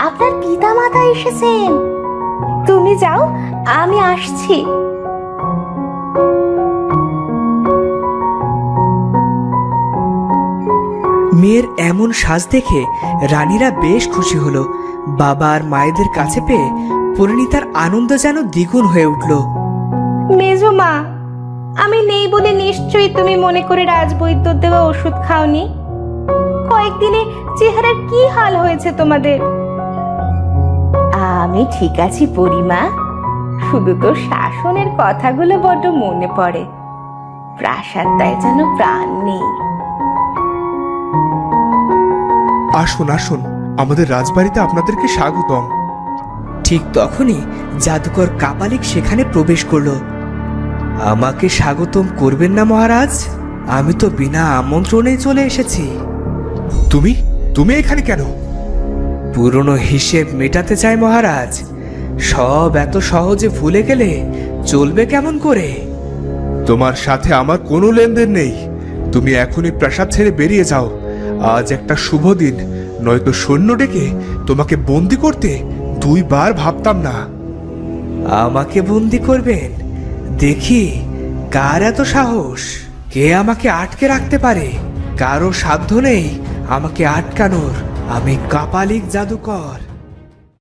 আপনার পিতামাতা এসেছেন। তুমি যাও, আমি আসছি। মেয়ের এমন সাজ দেখে রানীরা বেশ খুশি হলো। বাবা আর মায়েদের কাছে পেয়ে পরিণীতার আনন্দ যেন দ্বিগুণ হয়ে উঠল। মেজো মা, আমি নেই বলে নিশ্চয়ই তুমি মনে করে রাজবৈদ্য দেওয়া ওষুধ খাওনি। কয়েকদিনে চেহারার কি হাল হয়েছে তোমাদের? আমি ঠিক আছি পরিমা, শুধু তো শাসনের কথাগুলো বড্ড মনে পড়ে। প্রাসাদটায় যেন প্রাণ নেই। আসুন আসুন, আমাদের রাজবাড়িতে আপনাদেরকে স্বাগতম। ঠিক তখনই জাদুকর কাপালিক সেখানে প্রবেশ করলো। আমাকে স্বাগতম করবেন না মহারাজ? আমি তো বিনা আমন্ত্রণেই চলে এসেছি। তুমি তুমি এখানে কেন? পুরনো হিসেব মেটাতে চাই মহারাজ। সব এত সহজে ভুলে গেলে চলবে কেমন করে? তোমার সাথে আমার কোনো লেনদেন নেই। তুমি এখনই প্রাসাদ ছেড়ে বেরিয়ে যাও। আজ একটা শুভ দিন, নয়তো সৈন্য ডেকে তোমাকে বন্দি করতে 2 বার ভাবতাম না। আমাকে বন্দি করবেন? দেখি কার এত সাহস, কে আমাকে আটকে রাখতে পারে। কারো সাধ্য নেই আমাকে আটকানোর। আমি কাপালিক জাদুকর।